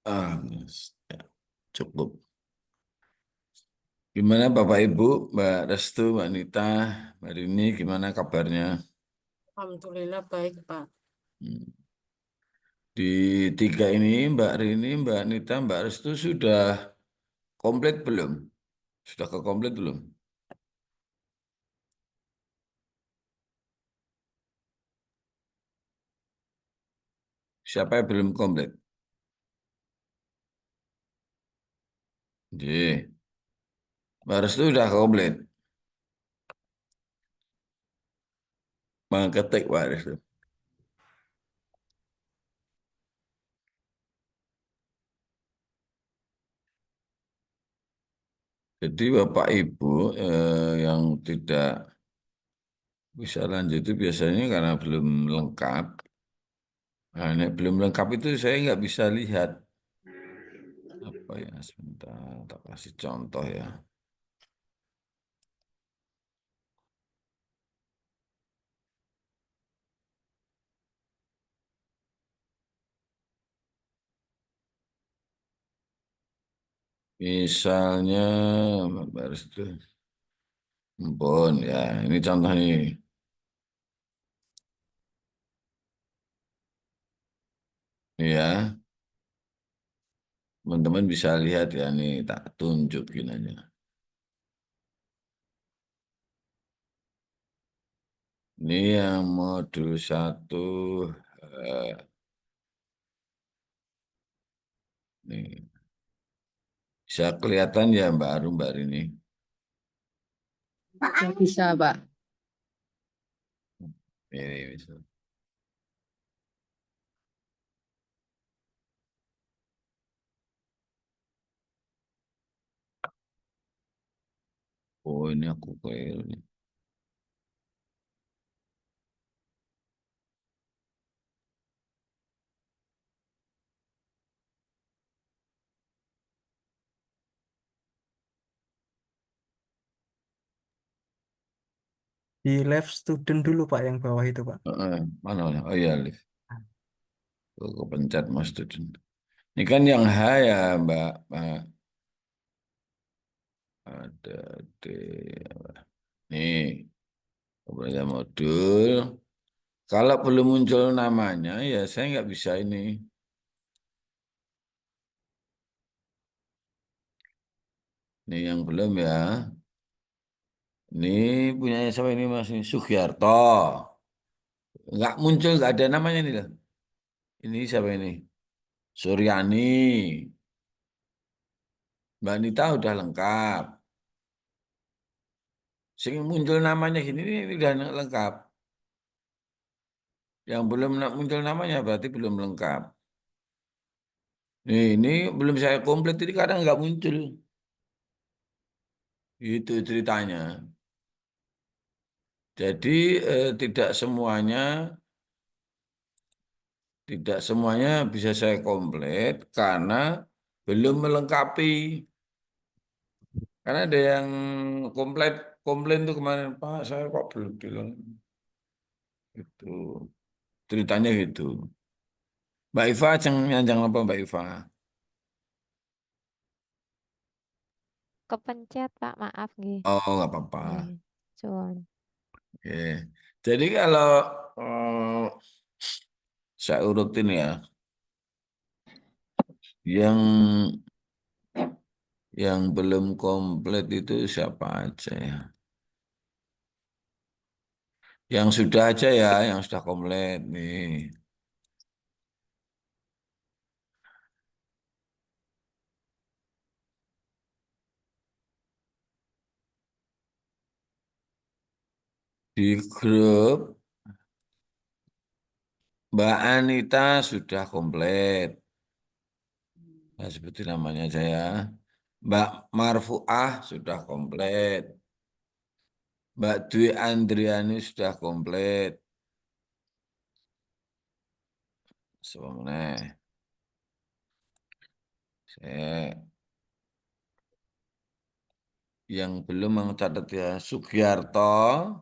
Yes. Ya, cukup. Gimana Bapak Ibu, Mbak Restu, Mbak Nita, hari ini gimana kabarnya? Alhamdulillah baik, Pak. Hmm. Di tiga ini, Mbak Rini, Mbak Nita, Mbak Restu sudah komplit belum? Sudah ke komplit belum? Siapa yang belum komplit? Jadi, Mbak Restu sudah komplit. Mengetik Mbak Restu. Jadi Bapak Ibu yang tidak bisa lanjut itu biasanya karena belum lengkap. Nah, belum lengkap itu saya nggak bisa lihat apa ya. Sebentar, tak kasih contoh ya. Misalnya, Mbak Restu, Ampun, ya ini contoh nih. Ya, teman-teman bisa lihat ya, nih tak tunjukin aja. Ini yang modul satu, eh, nih. Bisa kelihatan ya Mbak Arum, Mbak Rini. Ya, bisa, Pak. Ini bisa. Oh, ini aku keliru nih. Di live student dulu Pak yang bawah itu Pak. Mana? Oh iya, Liv. Oh, kepencet Mas Student. Ini kan yang H ya, Mbak. Ada D. Nih, kemudian modul. Kalau belum muncul namanya, ya saya nggak bisa ini. Ini yang belum ya. Ini punya siapa ini Mas? Ini Sugiarto. Nggak muncul, nggak ada namanya nih loh. Ini siapa ini? Suryani. Mbak Nita udah lengkap. Sing muncul namanya gini ini udah lengkap. Yang belum muncul namanya berarti belum lengkap. Ini belum saya komplit, ini kadang nggak muncul. Itu ceritanya. Jadi tidak semuanya bisa saya komplit karena belum melengkapi. Karena ada yang komplit komplain tuh kemarin, Pak, saya kok belum bilang itu. Ceritanya gitu. Mbak Iva, yang apa Mbak Iva? Kepencet Pak, maaf nggih. Oh, nggak apa-apa. Nggih. Suwun. Oke. Jadi kalau eh, saya urutin ya, yang belum komplit itu siapa aja ya? Yang sudah aja ya, yang sudah komplit nih. Di grup Mbak Anita sudah komplit. Nah, seperti namanya saya. Mbak Marfuah sudah komplit. Mbak Dwi Andriani sudah komplit. Sebenarnya saya yang belum mencatat ya Sugiarto,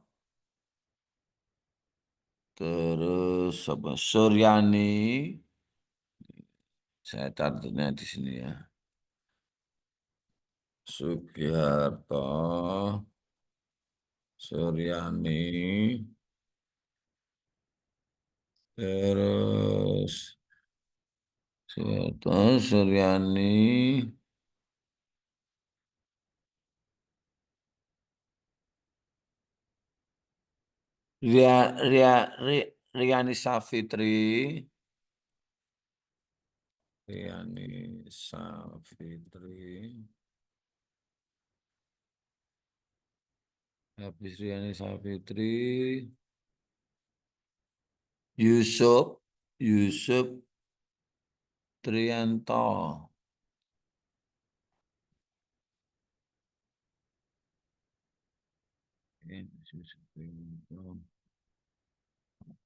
Terus apa? Suryani. Saya catatnya di sini ya. Sugiharto, Suryani, terus Sugiharto, Suryani, Ria, Riani Safitri, Riani Safitri, habis Riani Safitri, Yusuf, Yusuf Trianto. Yusuf Trianto.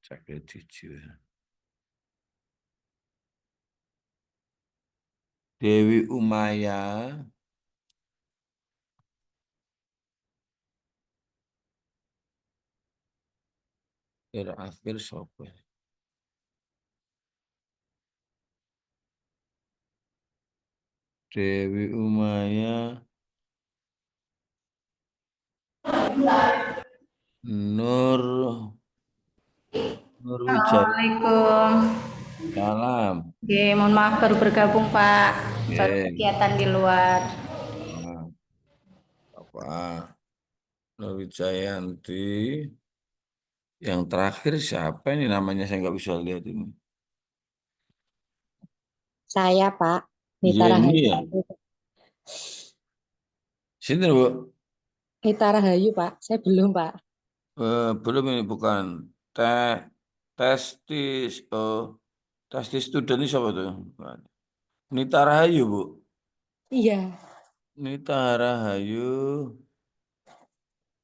Cek jujur. Dewi Umaya, terakhir siapa? Dewi Umaya, Nur, Nur Wijaya. Assalamualaikum. Salam. Oke, mohon maaf baru bergabung Pak. Baru Oke. kegiatan di luar. Ah, Bapak Nur Wijayanti. Yang terakhir siapa ini namanya saya nggak bisa lihat ini. Saya, Pak. Nita Yeni Rahayu. ya? Sini Bu. Nita Rahayu, Pak. Saya belum, Pak. Belum ini bukan. Testis, testis student ini siapa tuh? Bukan. Nita Rahayu Bu. Iya. Nita Rahayu.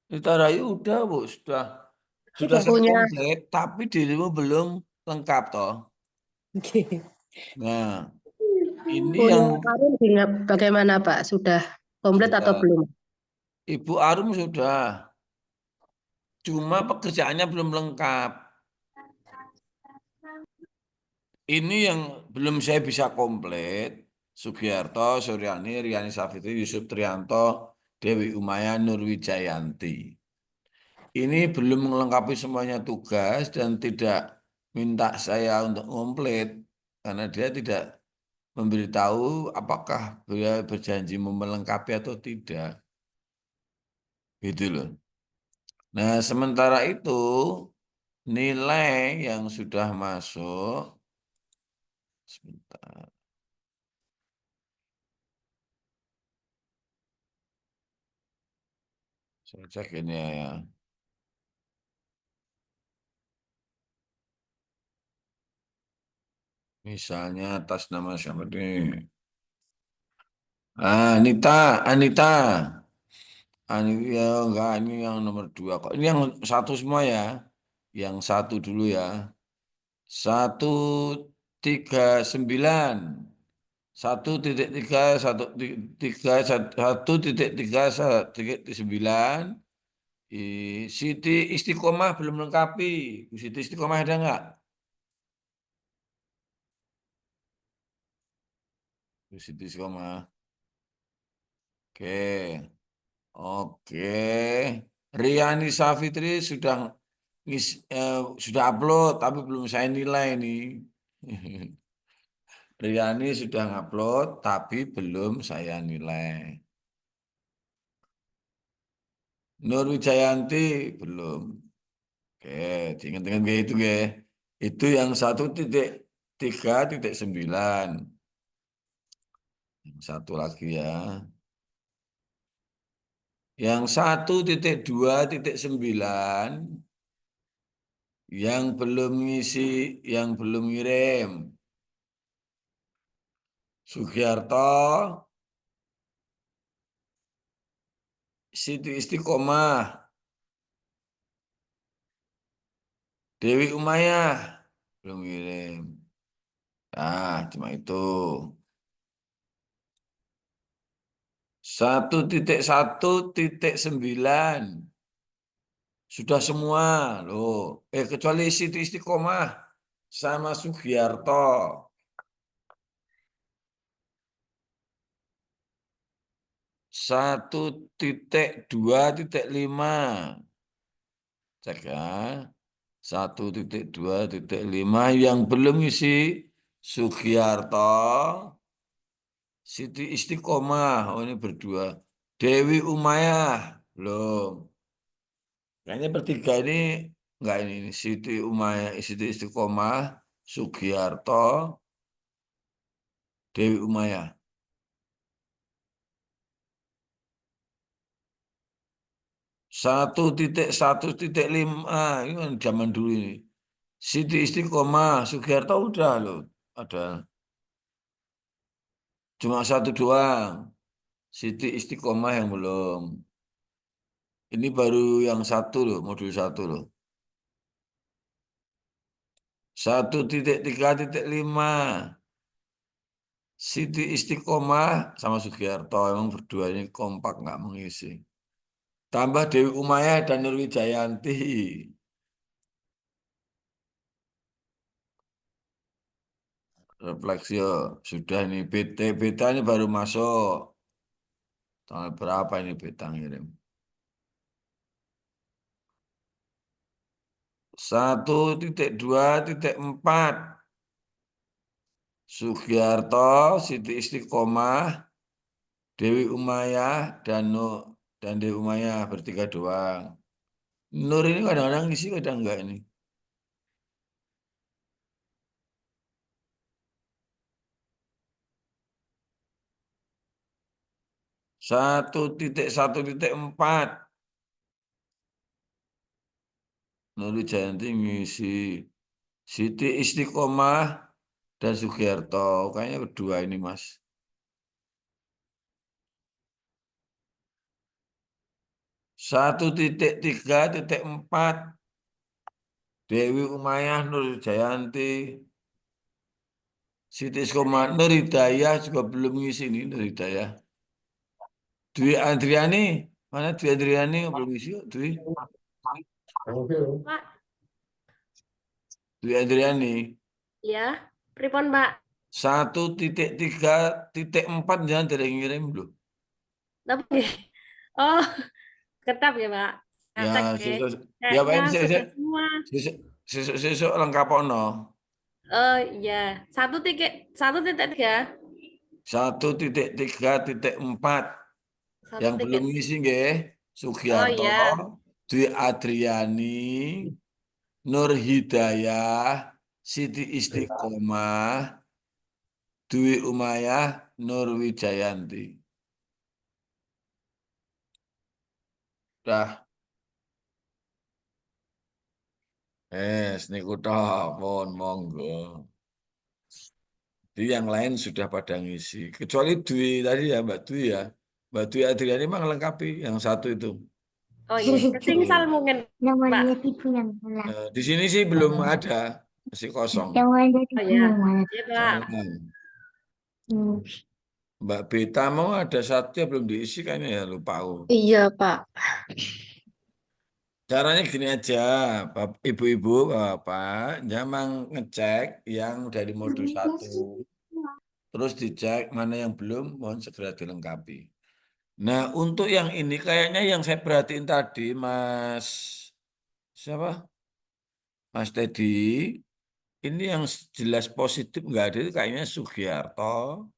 Nita Rahayu udah Bu, sudah saya Punya. komplit, tapi dirimu belum lengkap toh. Nah, ini Punya yang Arum bagaimana, Pak? Sudah komplit atau sudah. belum? Ibu Arum sudah, cuma pekerjaannya belum lengkap. Ini yang belum saya bisa komplit. Sugiharto, Suryani, Riani Safitri, Yusuf Trianto, Dewi Umaya, Nur Wijayanti. Ini belum melengkapi semuanya tugas dan tidak minta saya untuk komplit karena dia tidak memberitahu apakah dia berjanji melengkapi atau tidak. Gitu loh. Nah, sementara itu nilai yang sudah masuk, sebentar, saya cek ini ya. Misalnya atas nama siapa nih? Anita. Anita, enggak, ini yang nomor 2 kok. Ini yang satu semua ya. Yang satu dulu ya. 139. 1.3, 1.3, 1.9. Siti Istiqomah belum lengkapi. Bu Siti Istiqomah ada nggak? Bu Siti Istiqomah. Oke. Oke. Riani Safitri sudah upload tapi belum saya nilai nih. Riani sudah ngupload tapi belum saya nilai. Nur Wijayanti belum. Oke, ingat-ingat kayak itu ya. Itu yang 1.3.9. Yang satu lagi ya. Yang 1.2.9 yang belum ngisi, yang belum ngirim. Sugiharto, Siti Istiqomah, Dewi Umayyah belum ngirim. Nah, cuma itu. 1.1.9 Sudah semua loh. Kecuali Siti Istiqomah sama Sugiarto. 1.2.5. Cek ya. 1.2.5 yang belum isi Sugiarto, Siti Istiqomah. Oh ini berdua. Dewi Umayyah belum. Kayaknya bertiga ini enggak ini. Siti Umayyah, Siti Istiqomah, Sugiarto, Dewi Umayyah. 1.1.5 ini kan zaman dulu ini. Siti Istiqomah, Sugiarto udah loh. Ada. Cuma satu doang. Siti Istiqomah yang belum. Ini baru yang satu loh, modul satu loh. 1.3.5. Siti Istiqomah sama Sugiarto. Emang berdua ini kompak nggak mengisi. Tambah Dewi Umayyah dan Nurwijayanti. Refleksio. Sudah ini beta ini baru masuk. Tanggal berapa ini beta ngirim? 1.2.4. Sugiarto, Siti Istiqomah, Dewi Umayyah, dan Dewi Umayyah bertiga doang. Nur ini kadang-kadang ngisi, kadang enggak ini. Satu titik empat. Nur Jayanti ngisi. Siti Istiqomah dan Sugiarto. Kayaknya berdua ini, Mas. 1.3.4. Dewi Umayyah, Nur Jayanti, Siti Istiqomah, Nur Hidayah juga belum ngisi ini, Nur Hidayah. Dwi Andriani, mana Dwi Andriani belum ngisi? Dwi Andriani. Ya, pripun, Pak? 1.3.4 jangan dari ngirim loh. Tapi, oh, ketap ya, Pak. Ya, Cek ya. ya Pak, Kayaknya sudah semua. sesuk lengkap ono. Oh iya, 1.3. 1.3.4 yang belum ngisi nggih. Oh Sugiarto, iya, Dwi Adriani, Nur Hidayah, Siti Istiqomah, Dwi Umayyah, Nur Wijayanti. Dah. Niku tok pun monggo. Jadi yang lain sudah pada ngisi. Kecuali Dwi tadi ya, Mbak Dwi ya. Mbak Dwi Adriani memang lengkapi yang satu itu. oh iya, kesingsal mungkin, Pak. Di sini sih belum ada, masih kosong. Oh iya, iya, Pak. Mbak Beta mau ada satu yang belum diisi kayaknya ya, lupa aku. Iya, Pak. Caranya gini aja, ibu-ibu, bapak, jangan ngecek yang dari modul 1. Terus dicek mana yang belum, mohon segera dilengkapi. Nah, untuk yang ini kayaknya yang saya perhatiin tadi, Mas, siapa? Mas Teddy, ini yang jelas positif nggak ada, itu kayaknya Sugiarto,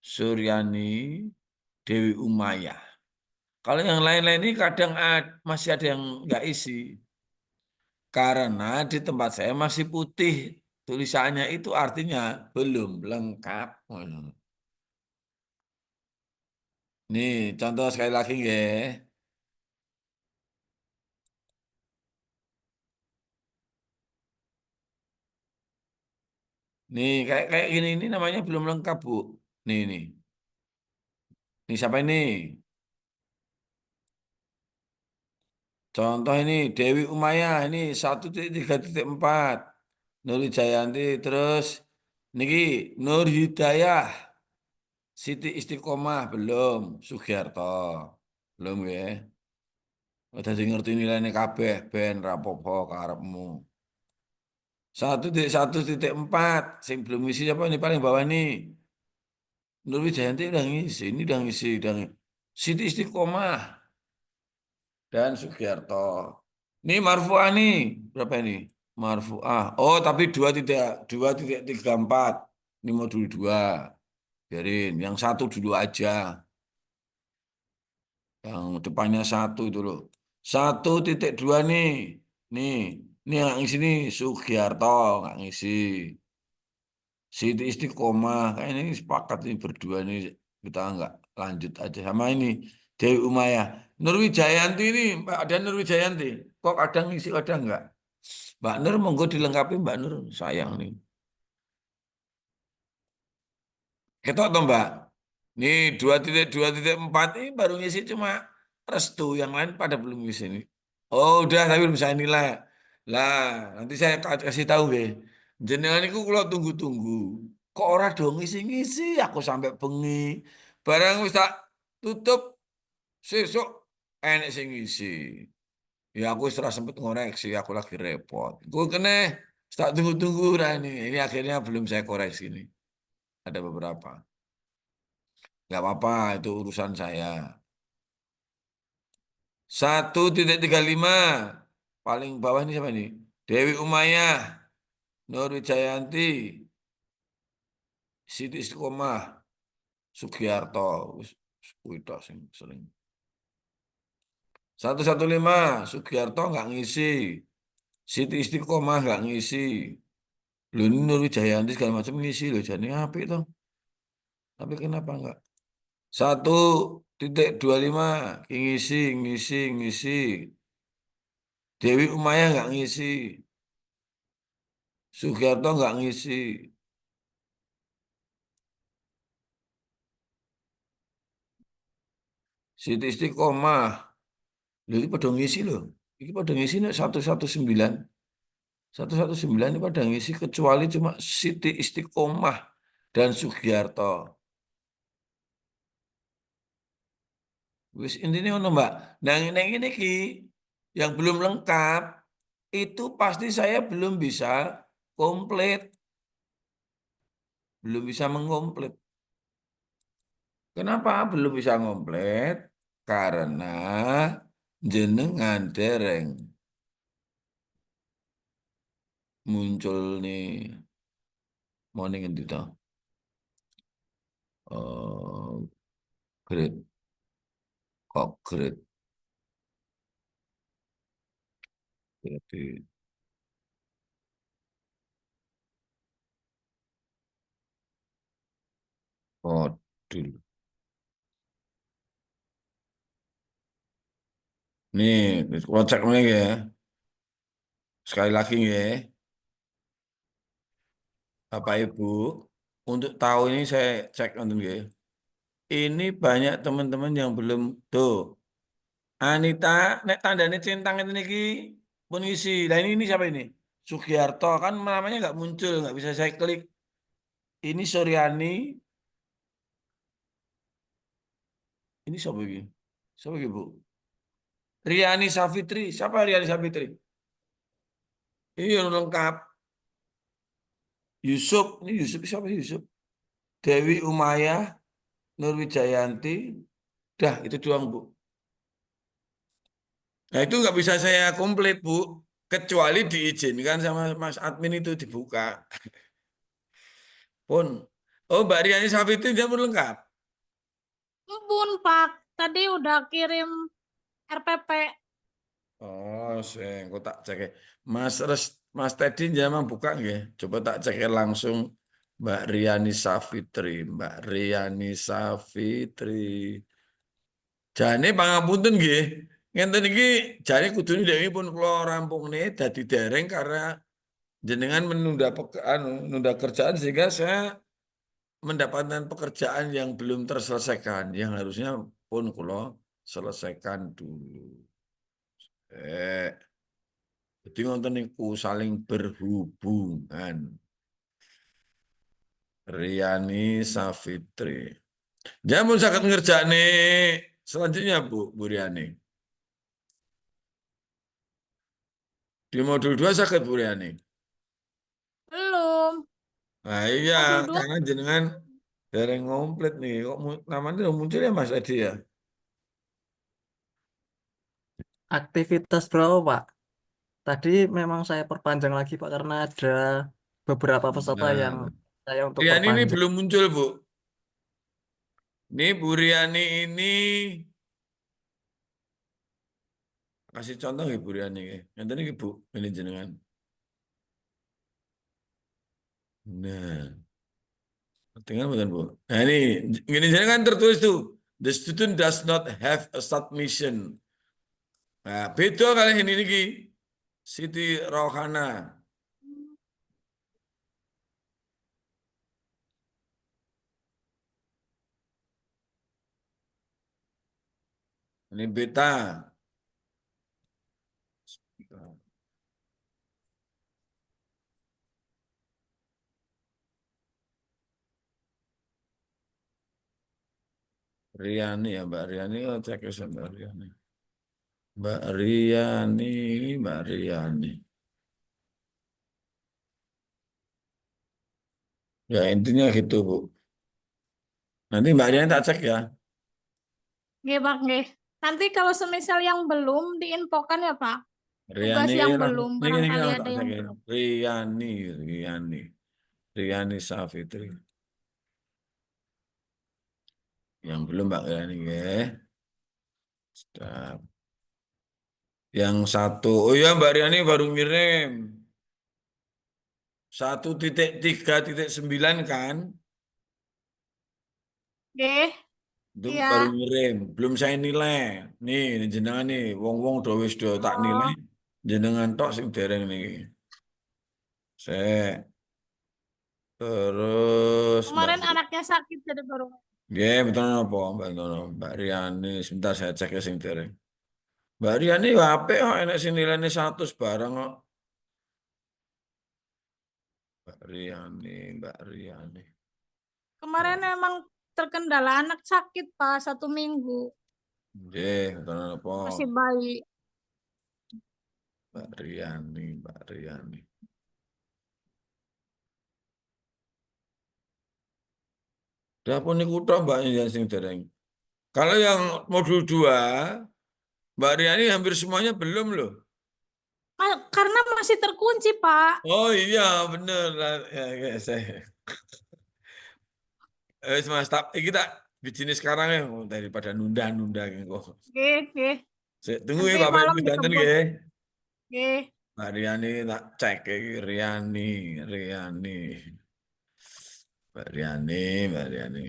Suryani, Dewi Umayyah. Kalau yang lain-lain ini kadang masih ada yang nggak isi. Karena di tempat saya masih putih. Tulisannya itu artinya belum lengkap. Nih, contoh sekali lagi ya. Nih, kayak gini ini namanya belum lengkap, Bu. Nih, nih. Nih siapa ini? Contoh ini Dewi Umayyah ini 1.3.4. Nur Jayanti terus niki Nur Hidayah, Siti Istiqomah belum, Sugiarto belum ya. Dadi ngerti nilainya kabeh ben rapopo karepmu. 1.1.4 sing belum ngisi apa ini paling bawah ini. Nur Wijayanti udah ngisi, ini udah ngisi, Siti Istiqomah dan Sugiarto. Ini Marfu'ah nih, berapa ini? Marfu'ah. Oh, tapi 2.2.34. Ini modul 2. Biarin, yang 1 dulu aja. Yang depannya 1 itu loh. 1.2 nih. Nih, ini yang ngisi nih Sugiarto, nggak ngisi. Siti Istiqomah, kayaknya ini sepakat nih berdua nih kita nggak lanjut aja sama ini Dewi Umayyah. Nur Wijayanti ini, ada Nur Wijayanti. Kok kadang ngisi kadang nggak? Mbak Nur monggo dilengkapi Mbak Nur, sayang nih. Ketok toh Mbak. Nih 2.2.4 ini baru ngisi cuma Restu, yang lain pada belum ngisi nih. Oh udah tapi belum saya nilai. Lah nanti saya kasih tahu deh. Jenengan itu kalau tunggu-tunggu, kok ora dong ngisi-ngisi, aku sampai bengi. Barang wis tak tutup sesuk enek sing ngisi. Ya aku setelah sempet ngoreksi, aku lagi repot. Gue kene tak tunggu-tunggu lah ini. Ini akhirnya belum saya koreksi nih. Ada beberapa. Gak apa-apa, itu urusan saya. 1.35 paling bawah ini siapa nih? Dewi Umayyah, Nur Wijayanti, Siti Istiqomah, Sugiarto, kuwi tok sing sering. 115 Sugiarto nggak ngisi, Siti Istiqomah nggak ngisi. Lu ini Nur Wijayanti segala macam ngisi loh, jadi apik toh. Tapi kenapa enggak? 1.25 ngisi. Dewi Umayyah nggak ngisi. Sugiarto nggak ngisi. Siti Istiqomah. Loh, ini pada ngisi loh. Ini pada ngisi nih 119. 119 ini pada ngisi kecuali cuma Siti Istiqomah dan Sugiarto. Wis intinya ngono Mbak. Nah ini ki yang belum lengkap itu pasti saya belum bisa komplit. Belum bisa mengomplit. Kenapa belum bisa ngomplit? Karena jenengan dereng muncul nih morning itu toh. Grade kok grade berarti modul. Nih, kalau cek lagi ya. Sekali lagi ya. Bapak Ibu, untuk tahu ini saya cek nonton ya. Ini banyak teman-teman yang belum tuh. Anita, nek tandanya centang itu niki pun isi. Nah ini siapa ini? Sugiarto kan namanya nggak muncul, nggak bisa saya klik. Ini Suryani. Ini siapa ini? Siapa ini Bu? Riani Safitri. Siapa Riani Safitri? Ini yang lengkap. Yusuf. Ini Yusuf siapa sih Yusuf? Dewi Umayyah, Nur Wijayanti. Dah itu doang Bu. Nah itu nggak bisa saya komplit Bu. Kecuali diizinkan sama Mas Admin itu dibuka. Pun. Oh Mbak Riani Safitri dia pun lengkap. Bun, Pak. Tadi udah kirim RPP. Oh, sing kok tak cek. Mas Teddy jangan buka nggih. Coba tak cek langsung Mbak Riani Safitri, Mbak Riani Safitri. Jane pangapunten nggih. Ngenten iki jane kudune dewe pun kula rampungne dadi dereng karena jenengan menunda kerjaan sehingga saya mendapatkan pekerjaan yang belum terselesaikan yang harusnya pun kula selesaikan dulu. Jadi ngonten niku saling berhubungan. Riani Safitri. Jamun sakit ngerjane selanjutnya Bu Riani. Di modul 2 sakit Bu Riani. Belum. Nah iya, Modul 2 karena jenengan dereng komplit nih. Kok namanya udah muncul ya Mas Edi ya? Aktivitas berapa Pak? Tadi memang saya perpanjang lagi Pak karena ada beberapa peserta yang Nah, saya untuk Riani ini perpanjang. belum muncul Bu. Ini Bu Riani ini kasih contoh nggih Bu Riani. Nanti ini Bu, ini jenengan. Nah, tinggal bukan Bu. Nah ini jenengan tertulis tuh. The student does not have a submission. Nah, beda kali ini nih. Siti Rohana. Ini beta. Riani ya Mbak Riani. Oh, cek ya Mbak Riani. Mbak Riani, Mbak Riani. Ya intinya gitu Bu. Nanti Mbak Riani tak cek ya. Nggih, Pak, nggih. Nanti kalau semisal yang belum diinfokan ya, Pak. Tugas Riani yang langsung. belum, Ini barangkali langsung ada tak yang cek ya. belum. Riani, Riani. Riani Safitri. Yang belum Mbak Riani ya. Stop. Yang satu. Oh ya Mbak Riani baru ngirim. 1.3.9 kan? Nggih, Itu iya. baru ngirim. Belum saya nilai. Ini jenengan nih. Wong-wong do wis do tak nilai. Oh, Jenengan tok sing dereng nih. Saya terus Mbak. kemarin anaknya sakit jadi baru. Ya, betul apa Mbak Nono? Mbak Riani, sebentar saya cek ya sing dereng. Mbak Riani ya apik kok enek sing nilainya 100 barang kok. Mbak Riani, Mbak Riani. Kemarin emang terkendala anak sakit, Pak, 1 minggu. Nggih, betul apa? Masih bayi. Mbak Riani, Mbak Riani. Dah pun niku tok Mbak yang sing dereng. Kalau yang modul 2, Mbak Riani hampir semuanya belum loh. Karena masih terkunci, Pak. Oh iya, bener lah. Ya, ya, saya. Mas, kita bikin sekarang ya daripada nunda-nunda gitu. Nggih, nggih. Saya tunggu ya Nanti Bapak malam Ibu danten dikebut. ya. Nggih. Mbak Riani tak cek ya, Riani, Riani. Mbak Riani, Mbak Riani.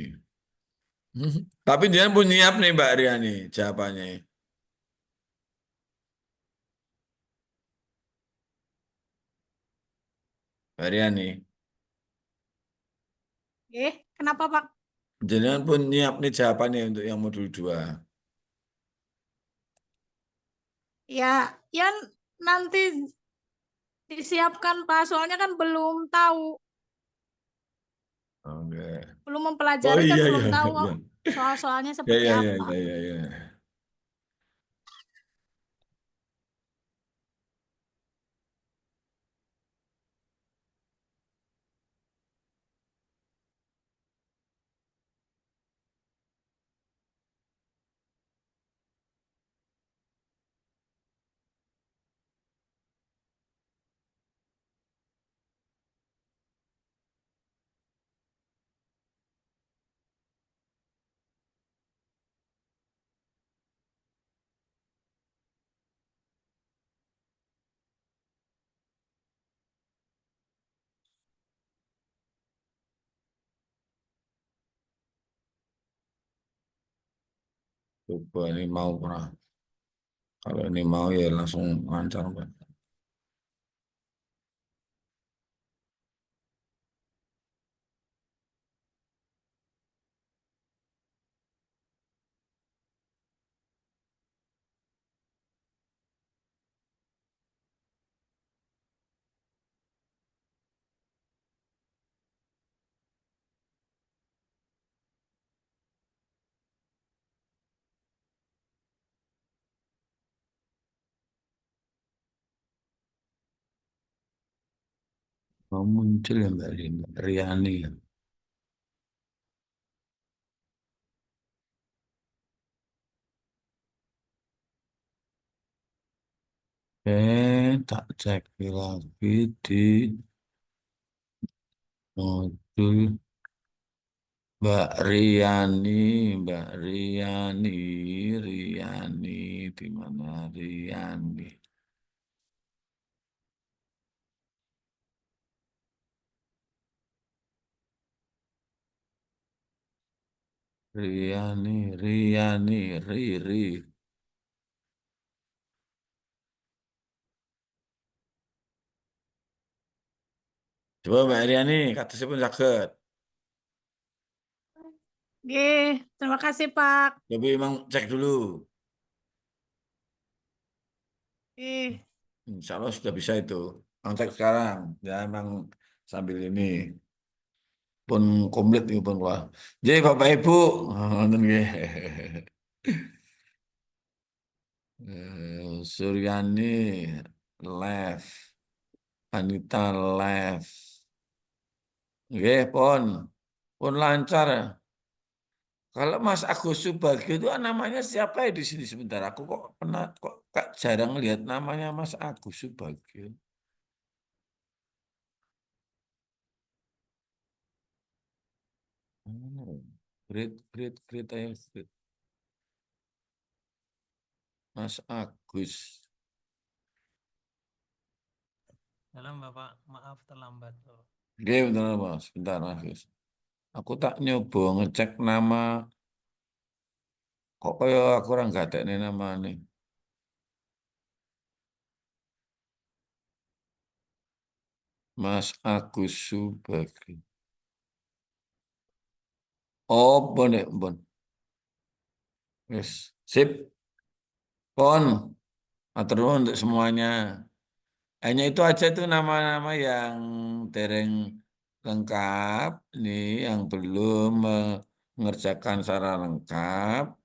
Tapi dia pun nyiap nih Mbak Riani jawabannya. Mbak Riani. Nggih, kenapa, Pak? Jangan pun nyiap nih jawabannya untuk yang modul 2. Ya, ya nanti disiapkan, Pak. Soalnya kan belum tahu. Oke. Belum Oh mempelajari kan iya, belum iya, tahu iya. soal-soalnya Ya, seperti ya, ya, apa. ya, ya, ya. Coba ini mau pernah. Kalau ini mau ya langsung lancar Pak. Oh, muncul ya Mbak Riani. Ya. Tak cek lagi di modul Mbak Riani, Riani di mana Riani? Riani, Riri. Coba Mbak Riani, kata pun sakit. Nggih, terima kasih Pak. Tapi emang cek dulu. Nggih. Insya Allah sudah bisa itu. Emang cek sekarang. Ya emang sambil ini. Pun komplit itu pun keluar. Jadi Bapak Ibu, nonton Suryani left, Anita left. Oke, pun lancar. Kalau Mas Agus Subagio itu namanya siapa ya di sini sebentar? Aku kok jarang lihat namanya Mas Agus Subagio. Great, ayo, great. Mas Agus. Halo Bapak, maaf terlambat. Oke, bentar Mas, bentar Agus. Aku tak nyoba ngecek nama. Kok kayak aku orang gak ada nama nih. Mas Agus Subagio. Oh, bon. Yes. Sip. Pon. Atur nuhun untuk semuanya. Hanya itu aja itu nama-nama yang dereng lengkap. Nih yang belum mengerjakan secara lengkap.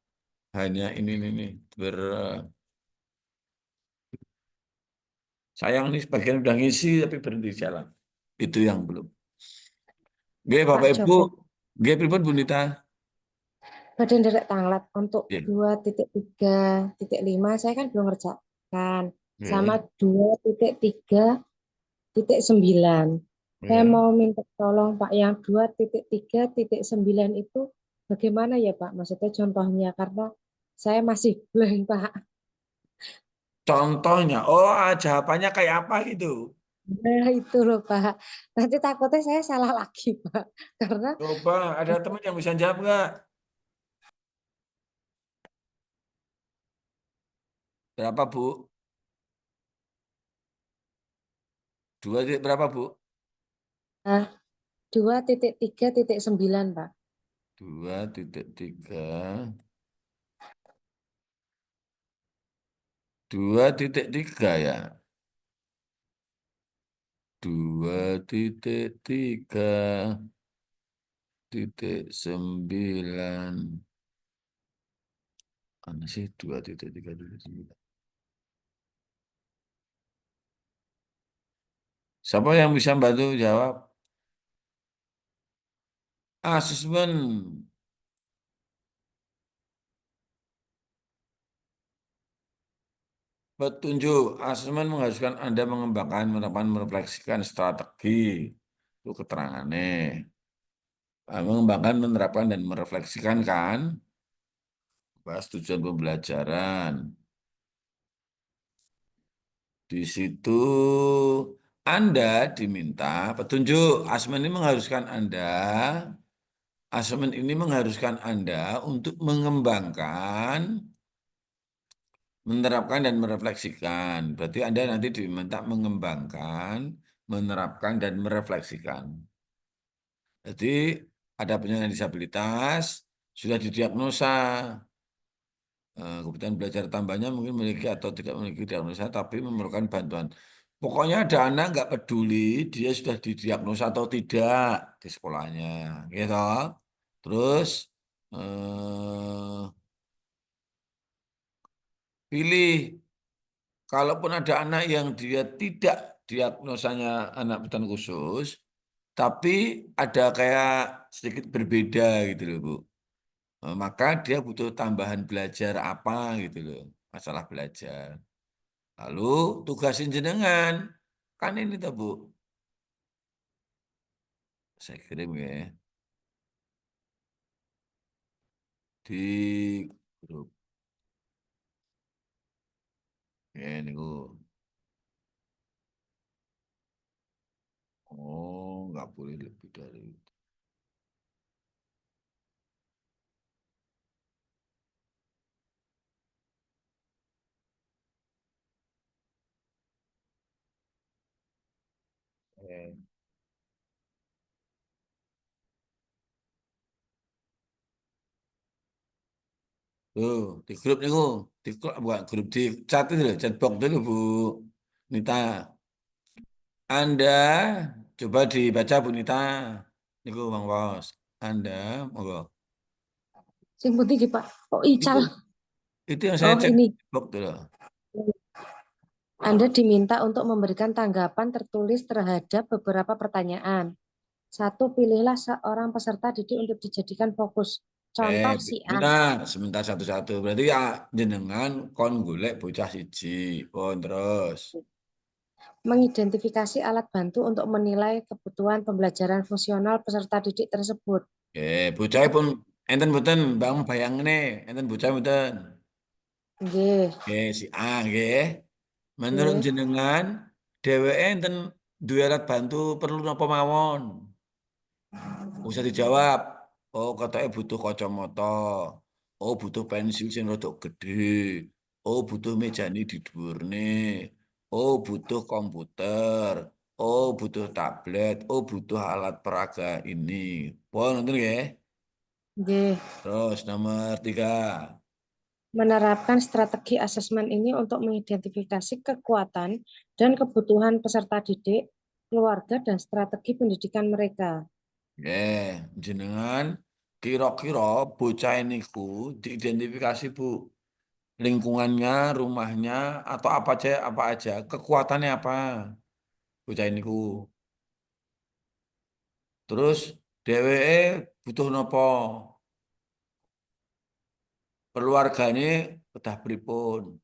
Hanya ini nih. Sayang nih sebagian udah ngisi tapi berhenti jalan. Itu yang belum. Oke, Bapak Pak Ibu. Joko, Oke, pripun Bu Nita? badan derek tanglet untuk Oke. 2.3.5 saya kan belum ngerjakan. Sama Oke. 2.3.9. Saya Oke. mau minta tolong Pak yang 2.3.9 itu bagaimana ya Pak? Maksudnya contohnya karena saya masih blank Pak. Contohnya, jawabannya kayak apa gitu? Nah itu loh Pak. Nanti takutnya saya salah lagi Pak. Karena Coba, ada teman yang bisa jawab nggak? Berapa, Bu? 2 berapa, Bu? 2.3.9 Pak. 2.3. 2.3 ya. 2.3.9. Mana sih 2.3.9? Siapa yang bisa bantu jawab? Asesmen. Petunjuk. Asesmen mengharuskan Anda mengembangkan, menerapkan, merefleksikan strategi. Itu keterangannya. Mengembangkan, menerapkan, dan merefleksikan kan? Bahas tujuan pembelajaran. Di situ Anda diminta petunjuk. Asesmen ini mengharuskan Anda untuk mengembangkan, menerapkan, dan merefleksikan. Berarti Anda nanti diminta mengembangkan, menerapkan, dan merefleksikan. Jadi ada penyandang disabilitas, sudah didiagnosa. Kebutuhan belajar tambahnya mungkin memiliki atau tidak memiliki diagnosa, tapi memerlukan bantuan. Pokoknya ada anak nggak peduli dia sudah didiagnosa atau tidak di sekolahnya, gitu. Terus pilih, kalaupun ada anak yang dia tidak diagnosanya anak kebutuhan khusus, tapi ada kayak sedikit berbeda gitu loh, Bu. Maka dia butuh tambahan belajar apa gitu loh, masalah belajar. Lalu tugasin jenengan, kan ini tuh Bu, saya kirim ya di grup. Ya ini Bu. Oh, nggak boleh lebih dari itu. Eh. Tuh, di grup nih, Bu. Bukan grup, di chat itu loh, chat box dulu, Bu Nita. Anda coba dibaca, Bu Nita. Niku, Bang Bos. Anda, monggo. Sing putih iki, Pak. Oh, Itu, ical. itu yang saya Oh, cek ini. box dulu. Anda diminta untuk memberikan tanggapan tertulis terhadap beberapa pertanyaan. 1. Pilihlah seorang peserta didik untuk dijadikan fokus. Contoh si A. Benar, sebentar satu-satu. Berarti ya jenengan kon golek bocah siji. Pun terus. Mengidentifikasi alat bantu untuk menilai kebutuhan pembelajaran fungsional peserta didik tersebut. Bocah pun enten mboten, Bang bayangne, enten bocah mboten. Nggih, Si A nggih. Menurut nggih. jenengan dheweke enten duwe alat bantu perlu napa mawon? Usah dijawab. Oh, katanya butuh kacamata. Oh, butuh pensil sing rada gede. Oh, butuh mejani di dhuwurne. Oh, butuh komputer. Oh, butuh tablet. Oh, butuh alat peraga ini. Pun nonton ya. Nggih. Terus nomor 3. Menerapkan strategi asesmen ini untuk mengidentifikasi kekuatan dan kebutuhan peserta didik, keluarga, dan strategi pendidikan mereka. Jenengan kira-kira bocah niku diidentifikasi, Bu. Lingkungannya, rumahnya, atau apa aja, kekuatannya apa? Bocah niku. Terus dheweke butuh nopo? Keluargane udah pripun?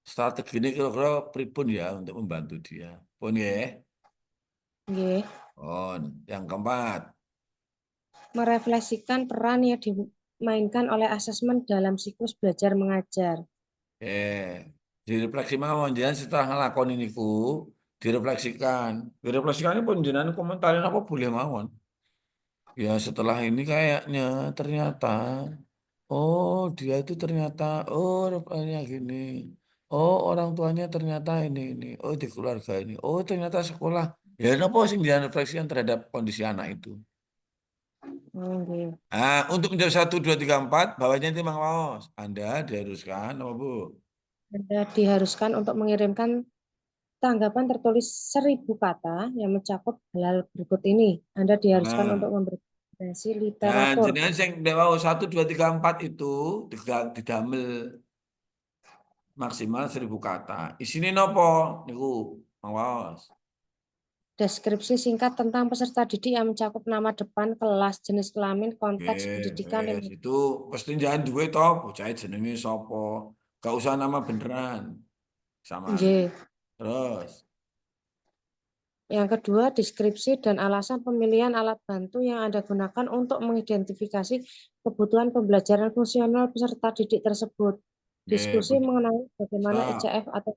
Strategi ini kira-kira pripun ya untuk membantu dia. Pun ya. Nggih. Pun. Yang keempat. Merefleksikan peran yang dimainkan oleh asesmen dalam siklus belajar mengajar. Direfleksi mawon jenengan setelah ngelakoni niku, direfleksikan. Direfleksikan ini pun jenengan komentarin apa boleh mawon. Ya setelah ini kayaknya ternyata, oh dia itu ternyata, oh rupanya gini. Oh orang tuanya ternyata ini. Oh di keluarga ini. Oh ternyata sekolah. Ya apa sih jangan refleksikan terhadap kondisi anak itu. Nggih. Untuk menjawab 1, 2, 3, 4, bawahnya itu Mang Waos. Anda diharuskan, apa Bu? Anda diharuskan untuk mengirimkan tanggapan tertulis 1000 kata yang mencakup hal berikut ini. Anda diharuskan Nah. untuk memberikan referensi Dan literatur. jenengan sing mau 1, 2, 3, 4 itu didamel maksimal 1000 kata. Isine nopo niku, Mang Waos. Deskripsi singkat tentang peserta didik yang mencakup nama depan, kelas, jenis kelamin, konteks pendidikan, Wes, itu pasti jangan duwe toh, bocah jenenge sapa. Gak usah nama beneran. Sama. Nggih. Terus. Yang kedua, deskripsi dan alasan pemilihan alat bantu yang Anda gunakan untuk mengidentifikasi kebutuhan pembelajaran fungsional peserta didik tersebut. Diskusi mengenai bagaimana ICF atau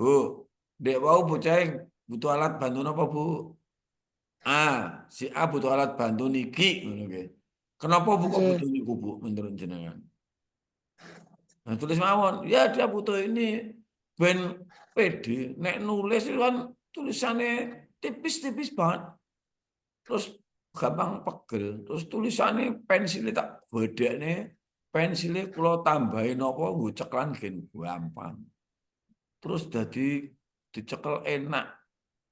Bu. Dek wau bocah butuh alat bantu apa, Bu? Si A butuh alat bantu niki ngono nggih. Kenapa Bu kok butuh niku, Bu, menurut jenengan? Nah, tulis mawon, ya dia butuh ini ben pede. Nek nulis itu kan tulisannya tipis-tipis banget. Terus gampang pegel. Terus tulisannya pensilnya tak bedakne, pensilnya kula tambahin apa nggo ceklan gen gampang. Terus jadi dicekel enak.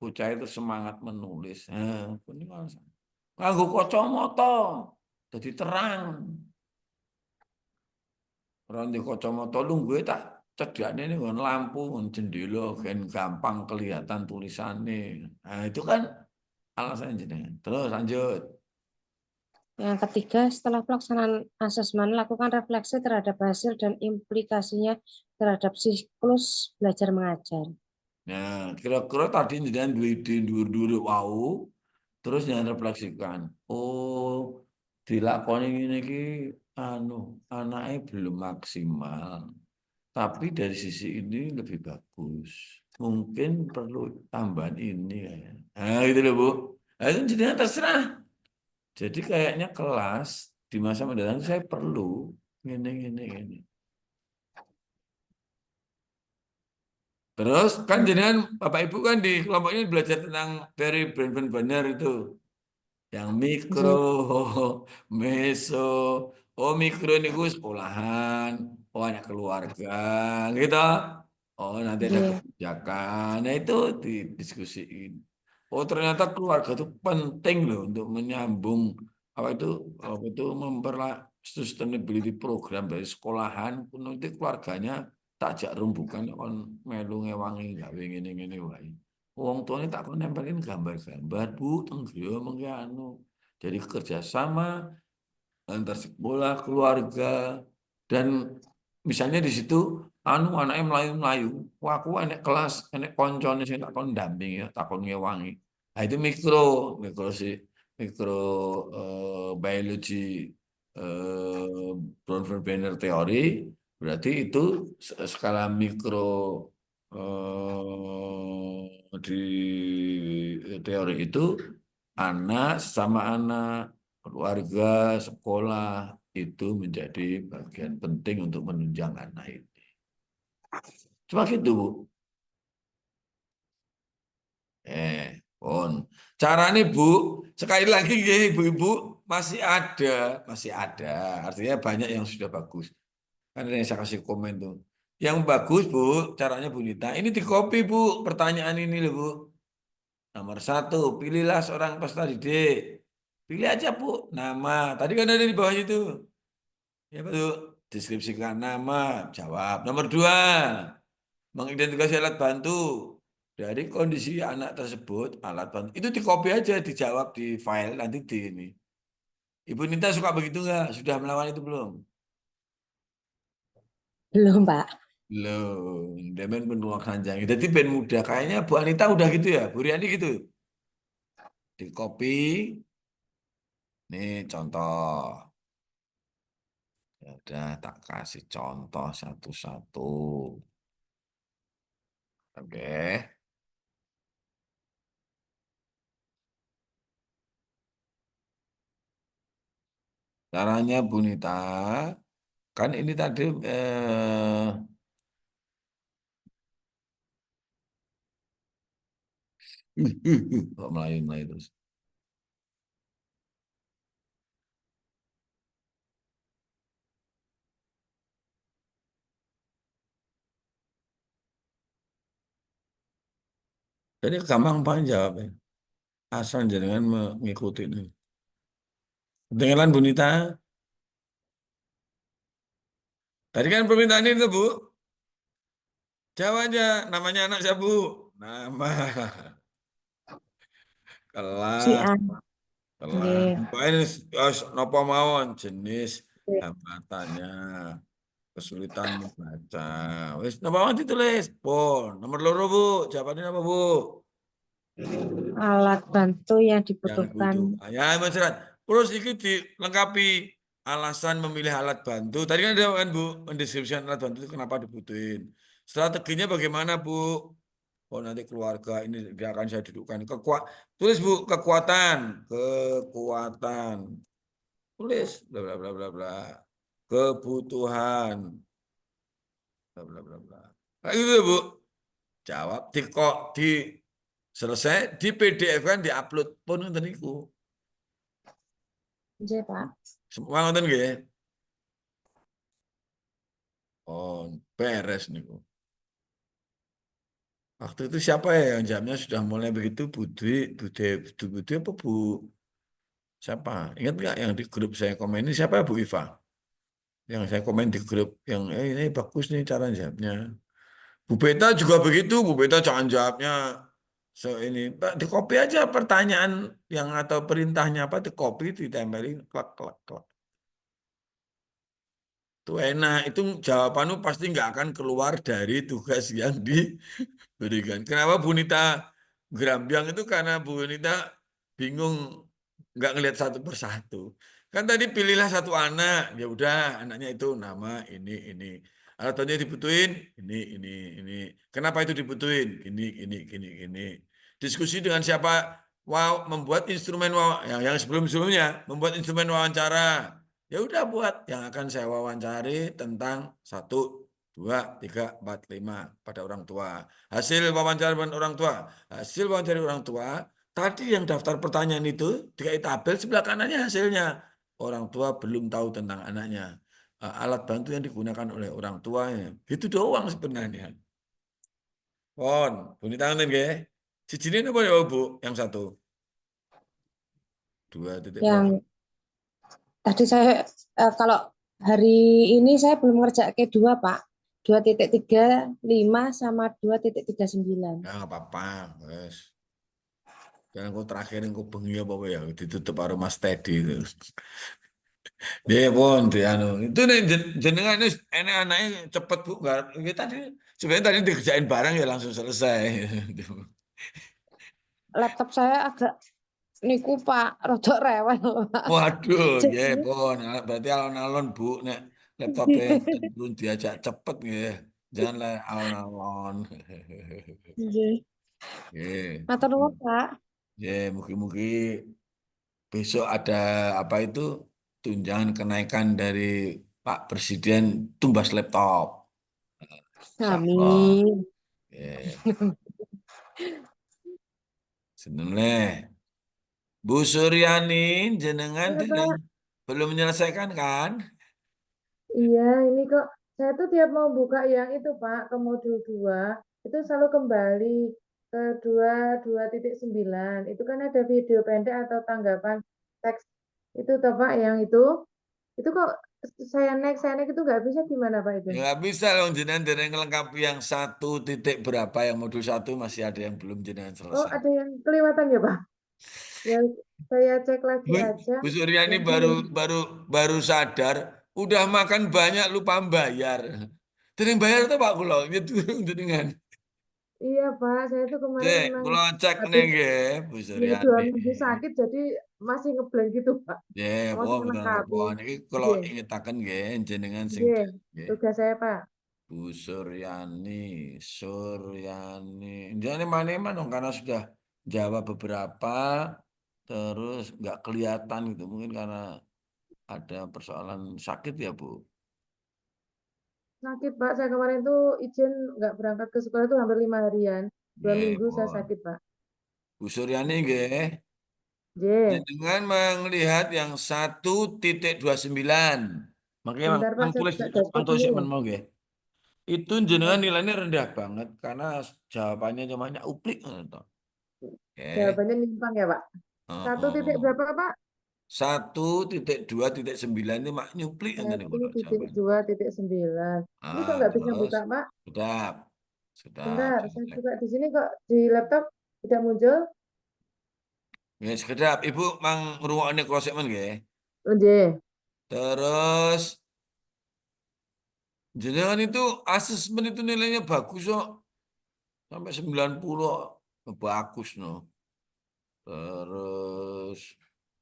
Bocah itu semangat menulis. Nganggo kacamata jadi terang. Ora ndek kacamata lungguhe tak cedaknya ini kan lampu, kan jendela, kan gampang kelihatan tulisannya. Nah, itu kan alasan jenengan. Terus lanjut. Yang ketiga, setelah pelaksanaan asesmen, lakukan refleksi terhadap hasil dan implikasinya terhadap siklus belajar mengajar. Nah, kira-kira tadi jenengan dhuwur-dhuwur wau, terus jangan refleksikan. Oh, dilakoni ini ki anaknya belum maksimal. Tapi dari sisi ini lebih bagus. Mungkin perlu tambahan ini ya. Nah, gitu loh, Bu. Nah, itu jadinya terserah. Jadi kayaknya kelas di masa mendatang saya perlu ini. Terus kan jenengan Bapak Ibu kan di kelompoknya belajar tentang teori Brenner itu. Yang mikro, meso, oh mikro ini gue sekolahan, oh anak keluarga, gitu. Oh nanti ada Iya. kebijakan, nah itu didiskusiin. Oh ternyata keluarga itu penting loh untuk menyambung apa itu sustainability program dari sekolahan, nanti keluarganya tak ajak rumbukan kon melu ngewangi gawe ngene wae. Wong tuanya tak kon nempelin gambar-gambar Bu tenggriya mengke jadi kerjasama antar sekolah keluarga dan misalnya di situ anaknya melayu-melayu wah aku enek kelas enek koncone sing tak kon ndampingi tak kon ngewangi. Nah itu mikro biologi Bronfenbrenner teori berarti itu skala mikro di teori itu anak sama anak, keluarga, sekolah itu menjadi bagian penting untuk menunjang anak ini. Cuma gitu, Bu. Pun. Caranya, Bu, sekali lagi ya, Ibu-ibu masih ada. Artinya banyak yang sudah bagus. Kan ada yang saya kasih komen tuh. Yang bagus, Bu, caranya Bu Nita. Ini di copy, Bu, pertanyaan ini loh, Bu. Nomor 1, pilihlah seorang peserta didik. Pilih aja, Bu, nama. Tadi kan ada di bawah itu. Ya, Bu. Deskripsikan nama, jawab. Nomor 2, mengidentifikasi alat bantu. Dari kondisi anak tersebut, alat bantu. Itu di copy aja, dijawab di file, nanti di ini. Ibu Nita suka begitu nggak? Sudah melawan itu belum? Belum, Pak. Belum. Demen penuh sanjang. Jadi ben muda. Kayaknya Bu Anita udah gitu ya? Bu Riani gitu? Di copy. Nih contoh. Ya udah tak kasih contoh satu-satu. Oke. Caranya Bu Nita, kan ini tadi kok melayu-melayu terus. Jadi gampang banget jawabnya. Asal jangan mengikuti ini. Kedengaran Bu Nita? Tadi kan permintaan itu, Bu. Jawab aja, namanya anak siapa, Bu? Nama. Si Kelas. A. Kelas. Nggih. Ini nopo mawon jenis hambatannya. Kesulitan membaca. Wis napa mawon ditulis. Pun. Nomor 2, Bu. Jawabannya apa, Bu? Alat bantu yang Yang dibutuhkan. butuh. Ya, masyarakat. Terus ini dilengkapi alasan memilih alat bantu. Tadi kan ada kan, Bu, mendeskripsikan alat bantu itu kenapa dibutuhin. Strateginya bagaimana, Bu? Oh, nanti keluarga ini dia akan saya dudukkan. Tulis, Bu, kekuatan. Tulis bla bla bla bla bla. Kebutuhan. Bla bla bla bla. Kayak gitu, Bu. Jawab di selesai di PDF kan diupload pun ngoten niku. Nggih, Pak. Semua ngoten nggih. Oh, beres niku. Waktu itu siapa ya yang jamnya sudah mulai begitu Budi apa Bu? Siapa? Ingat nggak yang di grup saya komen ini siapa Bu Iva? Yang saya komen di grup yang ini bagus nih cara jawabnya. Bu Beta juga begitu, Bu Beta jangan jawabnya ini Pak, di copy aja pertanyaan yang atau perintahnya apa, di copy ditempelin klak klak klak. Itu enak, itu jawabanmu pasti nggak akan keluar dari tugas yang diberikan. Kenapa Bu Nita gerambiang itu karena Bu Nita bingung nggak ngelihat satu persatu. Kan tadi pilihlah satu anak, ya udah anaknya itu nama ini. Alatnya dibutuhin ini. Kenapa itu dibutuhin? Ini. Diskusi dengan siapa? Wow, membuat instrumen yang sebelum-sebelumnya membuat instrumen wawancara. Ya udah buat yang akan saya wawancari tentang 1, 2, 3, 4, 5 pada orang tua. Hasil wawancara dengan orang tua. Hasil wawancara orang tua, tadi yang daftar pertanyaan itu dikasih tabel sebelah kanannya hasilnya. Orang tua belum tahu tentang anaknya. Alat bantu yang digunakan oleh orang tuanya. Itu doang sebenarnya. Pon, bunyi tangan nggih. Sijine apa ya, Bu? Yang 1. 2 titik berapa? Yang tadi saya kalau hari ini saya belum ngerjakan 2, Pak. 2.35 sama 2.39. Ya nggak apa-apa, wes. Dan aku terakhir aku bengi apa ya ditutup karo Mas Teddy itu. Dia pun di anu itu nih jenengan ini enak anaknya cepet Bu. Kita tadi sebenarnya tadi dikerjain bareng ya langsung selesai. Laptop saya agak niku Pak, rodok rewel Pak. Waduh, ya Jadi pun berarti alon-alon Bu nek laptopnya yang cenderung diajak cepet ya. Janganlah alon-alon. nggih. Ya, Matur nuwun Pak. ya mungkin besok ada apa itu tunjangan kenaikan dari Pak Presiden tumbas laptop. Insyaallah. Amin. Ya. Seneng. Bu Suryani, jenengan Iya tidak Pak. belum menyelesaikan kan? Iya, ini kok saya tuh tiap mau buka yang itu Pak, ke modul 2 itu selalu kembali ke 2.9. Itu kan ada video pendek atau tanggapan teks itu toh Pak yang itu. Itu kok saya naik itu nggak bisa gimana Pak itu? Ya nggak bisa loh jenengan dari melengkapi yang 1 titik berapa yang modul 1 masih ada yang belum jenengan Oh, selesai. ada yang kelewatan ya Pak? Ya, saya cek lagi Bu, aja. Bu Suryani Yang baru baru baru sadar udah makan banyak lupa bayar. Terus bayar itu Pak Kulo itu jenengan. iya Pak, saya tuh kemarin Cek, memang kulo cek nih habis Bu ya 2 Suryani. minggu sakit jadi masih ngeblank gitu Pak. Ya, Masih pun melengkapi. pun iki kula Nggih, ingetaken nggih jenengan sing nggih. nggih. Tugas saya Pak. Bu Suryani. Jangan mana-mana dong karena sudah jawab beberapa terus nggak kelihatan gitu mungkin karena ada persoalan sakit ya Bu. Sakit Pak, saya kemarin tuh izin nggak berangkat ke sekolah itu hampir 5 harian. 2 Nggih, minggu saya pun. sakit Pak. Bu Suryani nggih. Nggih, Dengan melihat yang 1.29. Makanya bentar Pak, Mang saya tulis buka Mang dashboard tulis dulu ya. mau nggih. Itu Bentar. jenengan nilainya rendah banget karena jawabannya cuma uplik gitu. Oke. Jawabannya nyimpang ya Pak. Satu titik Heeh. berapa Pak? 1.2.9 itu mak nyuplik nih kalau jawaban. 1.2.9. Ini kok nggak bisa Terus buka Pak? sudah Bentar, saya jelek. buka di sini kok di laptop tidak muncul. Ya sekedap Ibu mang ngrungokne kula sik men nggih. Nggih. Terus jenengan itu asesmen itu nilainya bagus kok. Sampai 90 bagus no. Terus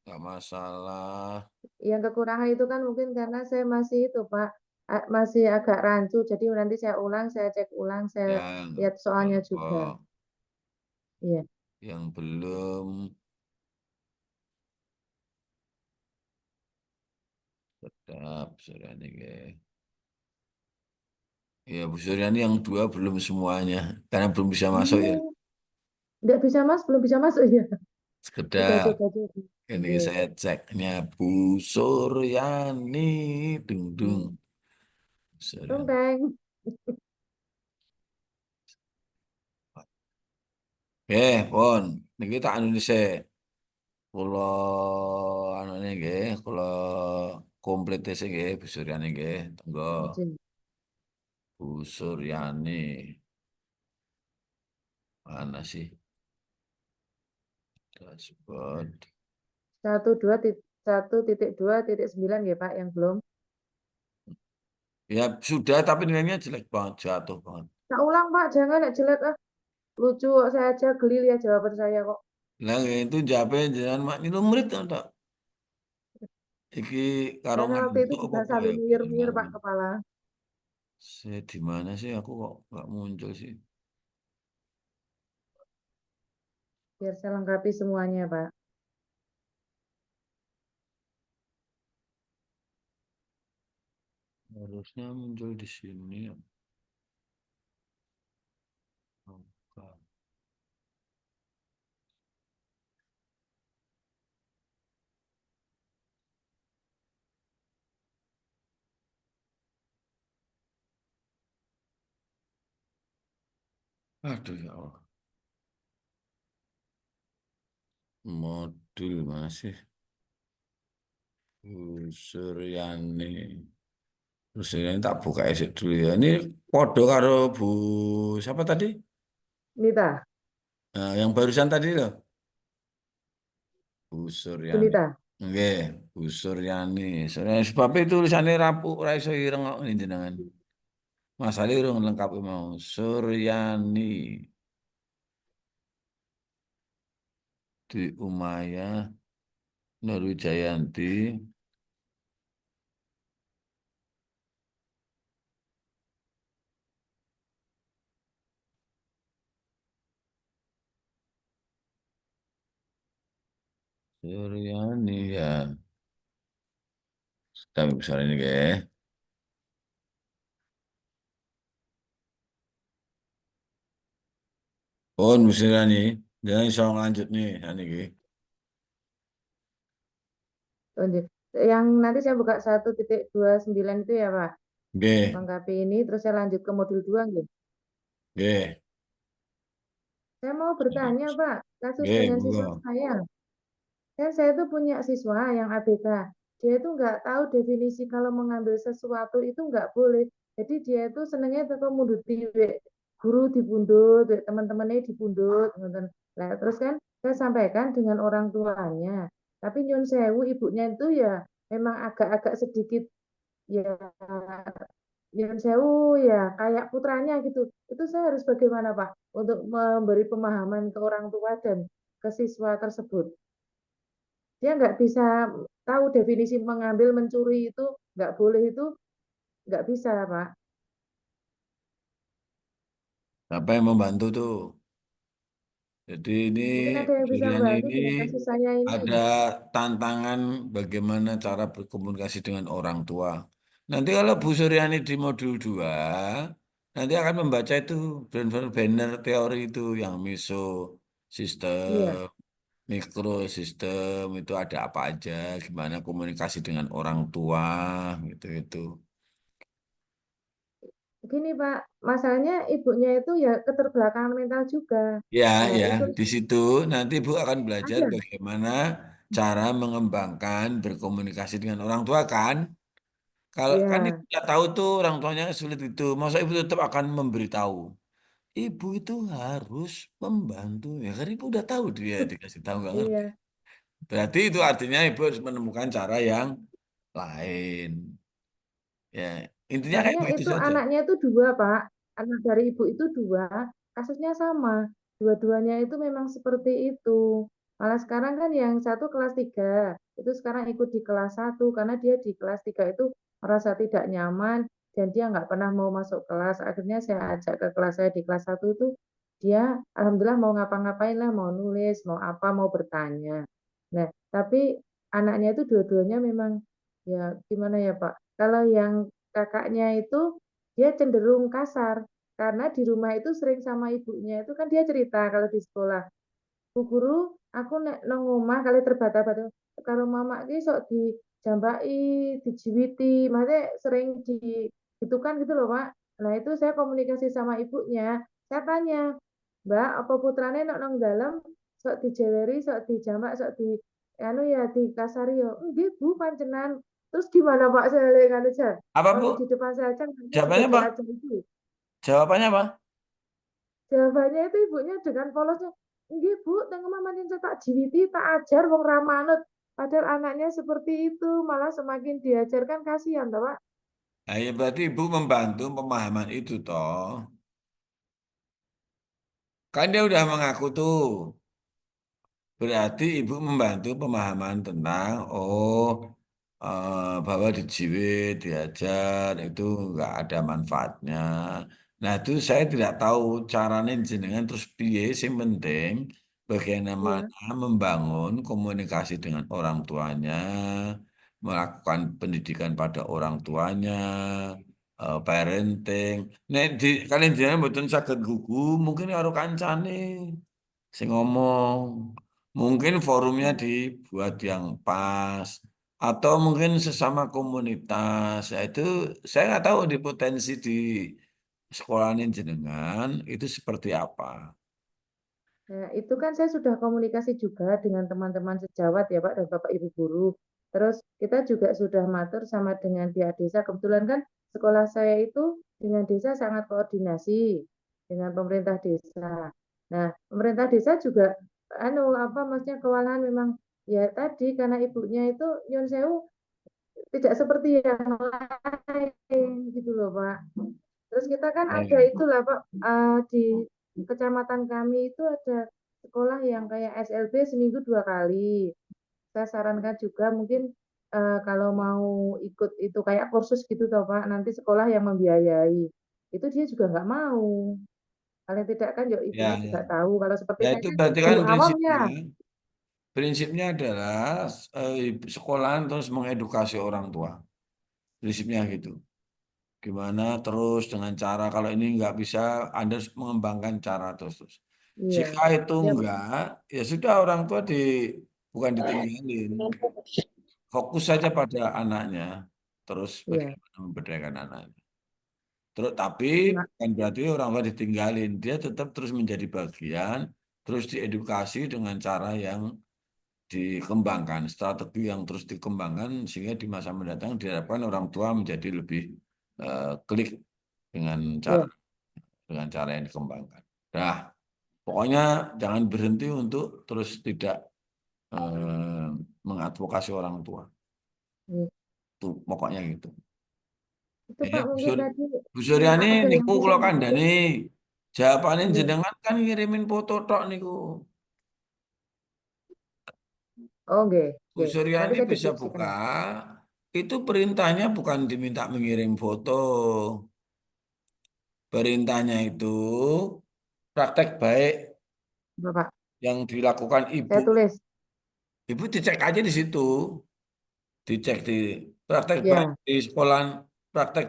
nggak masalah. Yang kekurangan itu kan mungkin karena saya masih itu Pak, masih agak rancu. Jadi nanti saya ulang, saya cek ulang, saya Yang lihat soalnya juga. kelompok Iya. yang belum tetap Suryani nggih. Ya Bu Suryani yang 2 belum semuanya karena belum bisa masuk ya. Nggak bisa Mas, belum bisa masuk ya. Udah Sekedar coba aja. ini Nggih. saya ceknya Bu Suryani dung dung Tung Suryani. teng. Pun niki tak anu dhisik. Kula anu nggih, kula komplit sih nggih, Bu Suryani nggih. Tunggu. Izin. Bu Suryani. Mana sih? Dashboard. 1.2.9 ya Pak yang belum. Ya sudah, tapi nilainya jelek banget, jatuh banget. Tak ulang Pak, jangan nek jelek ah. Lucu kok, saya aja geli lihat jawaban saya kok. Lah itu jawabnya jangan mak niru murid tak. Iki karo Saya waktu itu ngantuk juga apa sambil ya? nyir-nyir Pak kepala. Saya di mana sih aku kok nggak muncul sih? Biar saya lengkapi semuanya Pak. Harusnya muncul di sini. Bukan. Aduh ya Allah. Modul mana sih? Bu Suryani. Bu Suryani tak buka exit dulu ya. Ini kode karo Bu siapa tadi? Nita, Nah, yang barusan tadi loh. Bu Suryani. Nita. Nggih, Bu Suryani. Suryani sebab itu tulisannya rapuh ora iso ireng kok ini jenengan. Masalah urung lengkap mau. Suryani di Umayyah Nurwijayanti. Suryani ya. Tapi besar ini ya. Oh, Bu Suryani. Jangan iso lanjut nih, ini. Lanjut. Yang nanti saya buka 1.29 itu ya Pak. Nggih, Lengkapi ini, terus saya lanjut ke modul 2 nggih. nggih, Saya mau bertanya Pak, kasus nggih, dengan monggo. siswa saya. Kan saya tuh punya siswa yang ABK. Dia itu nggak tahu definisi kalau mengambil sesuatu itu nggak boleh. Jadi dia itu senengnya tetap mundur guru dipundut, teman-temannya dipundut, teman-teman. Nah, terus kan saya sampaikan dengan orang tuanya. Tapi nyun sewu ibunya itu ya memang agak-agak sedikit ya nyun sewu ya kayak putranya gitu. Itu saya harus bagaimana Pak untuk memberi pemahaman ke orang tua dan ke siswa tersebut. Dia nggak bisa tahu definisi mengambil, mencuri itu nggak boleh itu nggak bisa, Pak. Apa yang membantu tuh? Jadi ini Mungkin ada yang bisa Suryani bantu ini dengan kasus saya ini. ada tantangan bagaimana cara berkomunikasi dengan orang tua. Nanti kalau Bu Suryani di modul 2, nanti akan membaca itu banner teori itu yang miso Iya, sistem, mikrosistem itu ada apa aja, gimana komunikasi dengan orang tua, gitu-gitu. gini Pak, masalahnya ibunya itu ya keterbelakangan mental juga. Ya, Nah, ya, itu di situ nanti Bu akan belajar ada. bagaimana cara mengembangkan berkomunikasi dengan orang tua kan. Kalau kan ibu Ya, tidak tahu tuh orang tuanya sulit itu, masa ibu tetap akan memberitahu. Ibu itu harus membantu ya, kan ibu udah tahu dia dikasih tahu nggak ngerti. iya. Berarti itu artinya ibu harus menemukan cara yang lain. Ya, intinya kayak Makanya begitu itu saja. anaknya itu dua, Pak. Anak dari ibu itu dua, kasusnya sama. Dua-duanya itu memang seperti itu. Malah sekarang kan yang satu kelas 3 itu sekarang ikut di kelas 1 karena dia di kelas 3 itu merasa tidak nyaman dan dia nggak pernah mau masuk kelas. Akhirnya saya ajak ke kelas saya di kelas 1 itu dia alhamdulillah mau ngapa-ngapain lah, mau nulis, mau apa, mau bertanya. Nah, tapi anaknya itu dua-duanya memang ya gimana ya Pak? Kalau yang kakaknya itu dia cenderung kasar karena di rumah itu sering sama ibunya itu kan dia cerita kalau di sekolah Bu Guru aku nek nang omah kali terbata-bata karo mama iki sok dijambai dijiwiti maksudnya sering gitu kan gitu loh Pak. Nah itu saya komunikasi sama ibunya saya tanya Mbak apa putrane nek nang dalam sok dijeweri sok dijamak sok di anu ya dikasari yo nggih Bu pancenan Terus gimana Pak saya lihat aja. Apa Bu? Kalau di depan saya aja sudah Jawabannya apa? diajar itu. Jawabannya apa? Jawabannya itu ibunya dengan polosnya, "Nggih Bu, teng mamanin tak jiwiti tak ajar wong ra manut." Padahal anaknya seperti itu, malah semakin diajarkan kasihan toh Pak. Nah, ya berarti Ibu membantu pemahaman itu toh. Kan dia udah mengaku tuh. Berarti Ibu membantu pemahaman tentang, bahwa dijiwit, diajar, itu nggak ada manfaatnya. Nah, itu saya tidak tahu caranya jenengan terus piye, sing penting bagaimana Iya. membangun komunikasi dengan orang tuanya, melakukan pendidikan pada orang tuanya, parenting. Nek di kalian jenengan mboten saged gugu, mungkin karo kancane sing ngomong. Mungkin forumnya dibuat yang pas atau mungkin sesama komunitas. Ya itu saya nggak tahu di potensi di sekolahin jenengan itu seperti apa. Nah, itu kan saya sudah komunikasi juga dengan teman-teman sejawat ya Pak dan Bapak Ibu guru. Terus kita juga sudah matur sama dengan pihak desa. Kebetulan kan sekolah saya itu dengan desa sangat koordinasi dengan pemerintah desa. Nah, pemerintah desa juga maksudnya kewalahan memang ya tadi karena ibunya itu nyun sewu tidak seperti yang lain gitu loh Pak. Terus kita kan ada itulah Pak di kecamatan kami itu ada sekolah yang kayak SLB seminggu 2 kali. Saya sarankan juga mungkin kalau mau ikut itu kayak kursus gitu toh Pak, nanti sekolah yang membiayai. Itu dia juga nggak mau. Paling tidak kan yuk Ya, ibunya juga tahu. Kalau seperti ya saya itu kan berarti kan guru awamnya. prinsipnya adalah sekolahan terus mengedukasi orang tua. Prinsipnya gitu. Gimana terus dengan cara kalau ini nggak bisa Anda harus mengembangkan cara terus. Iya. Jika itu Ya, enggak, ya sudah orang tua bukan ditinggalin. Fokus saja pada anaknya. Terus iya. bagaimana memberdayakan anaknya. Terus tapi Nah, bukan berarti orang tua ditinggalin. Dia tetap terus menjadi bagian, terus diedukasi dengan cara yang dikembangkan, strategi yang terus dikembangkan sehingga di masa mendatang diharapkan orang tua menjadi lebih klik dengan iya. cara yang dikembangkan. Nah, pokoknya jangan berhenti untuk terus tidak mengadvokasi orang tua. Iya. Tuh, pokoknya gitu. Itu Ya, Pak mungkin tadi Bu Suryani ada yang niku bisa kula kandhani jawabane Iya. jenengan kan ngirimin foto tok niku. Oh, nggih, Bu nggih. Nanti Suryani saya bisa diskusikan. buka, itu perintahnya bukan diminta mengirim foto. Perintahnya itu praktek baik Bapak, yang dilakukan ibu. saya tulis. Ibu dicek aja di situ. Dicek di Ya, praktek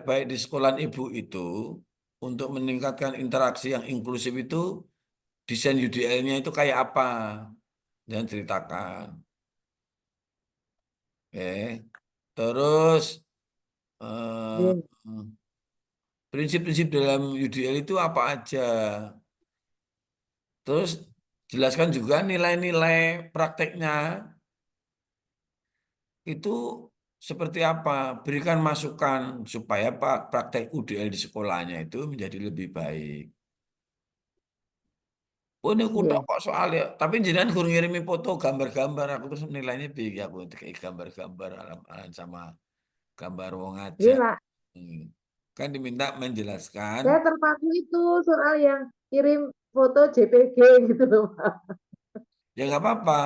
baik di sekolahan ibu itu untuk meningkatkan interaksi yang inklusif itu desain UDL-nya itu kayak apa? Jangan ceritakan. Oke. Terus eh, nggih. prinsip-prinsip dalam UDL itu apa aja? Terus jelaskan juga nilai-nilai prakteknya itu seperti apa? Berikan masukan supaya praktek UDL di sekolahnya itu menjadi lebih baik. Oh ini kuda Nggih. kok soalnya, tapi jangan kurang ngirimi foto gambar-gambar aku terus nilainya tinggi aku kayak gambar-gambar alam-alam sama gambar wong aja. Nggih, Pak. Kan diminta menjelaskan. Saya terpaku itu soal yang kirim foto JPG gitu loh, Pak. Ya nggak apa-apa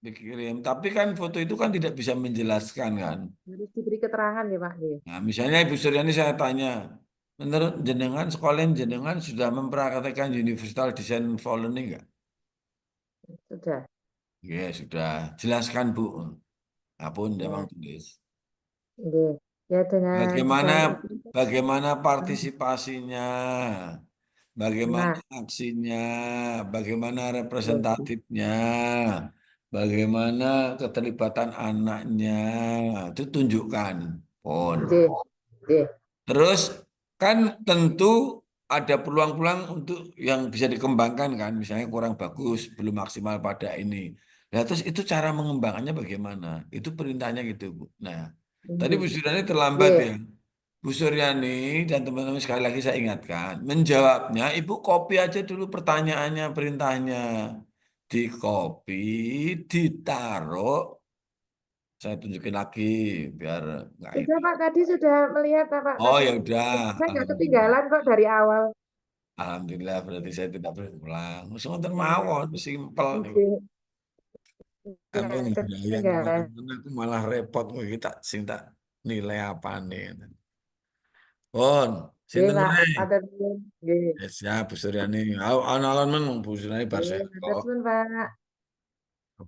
dikirim, tapi kan foto itu kan tidak bisa menjelaskan kan. Harus diberi keterangan ya, Pak. Nggih. Nah, misalnya Ibu Suryani saya tanya, menurut jenengan sekolah jenengan sudah mempraktekkan Universal Design for Learning nggak? Sudah. Ya sudah, jelaskan Bu. Apun memang Ya, tulis. nggih. Ya dengan Bagaimana desain itu. bagaimana partisipasinya, bagaimana Nah, aksinya, bagaimana nggih. representatifnya, bagaimana keterlibatan anaknya, itu tunjukkan. Pon. Nggih. Nggih. Terus kan tentu ada peluang-peluang untuk yang bisa dikembangkan kan, misalnya kurang bagus, belum maksimal pada ini. Nah, terus itu cara mengembangkannya bagaimana? Itu perintahnya gitu, Bu. Nah, Tadi Bu Suryani terlambat Nggih. ya. Bu Suryani dan teman-teman sekali lagi saya ingatkan, menjawabnya Ibu copy aja dulu pertanyaannya, perintahnya. Di copy, ditaruh, saya tunjukin lagi biar nggak Sudah ini. Pak, tadi sudah melihat Pak Oh tadi. ya udah, Saya nggak alhamdulillah. ketinggalan kok dari awal. Alhamdulillah berarti saya tidak perlu pulang. Sementara mawon, simpel nih. Nggih. Apa Nggak yang ketinggalan. kemarin aku malah repot kita sing tak nilai apa nih. Pun, Nggih sinten Pak, meneh? matur nuwun. Nggih. Ya siap Bu Suryani. Alon-alon men Bu Suryani bar Nggih, sehat matur kok. nuwun Pak.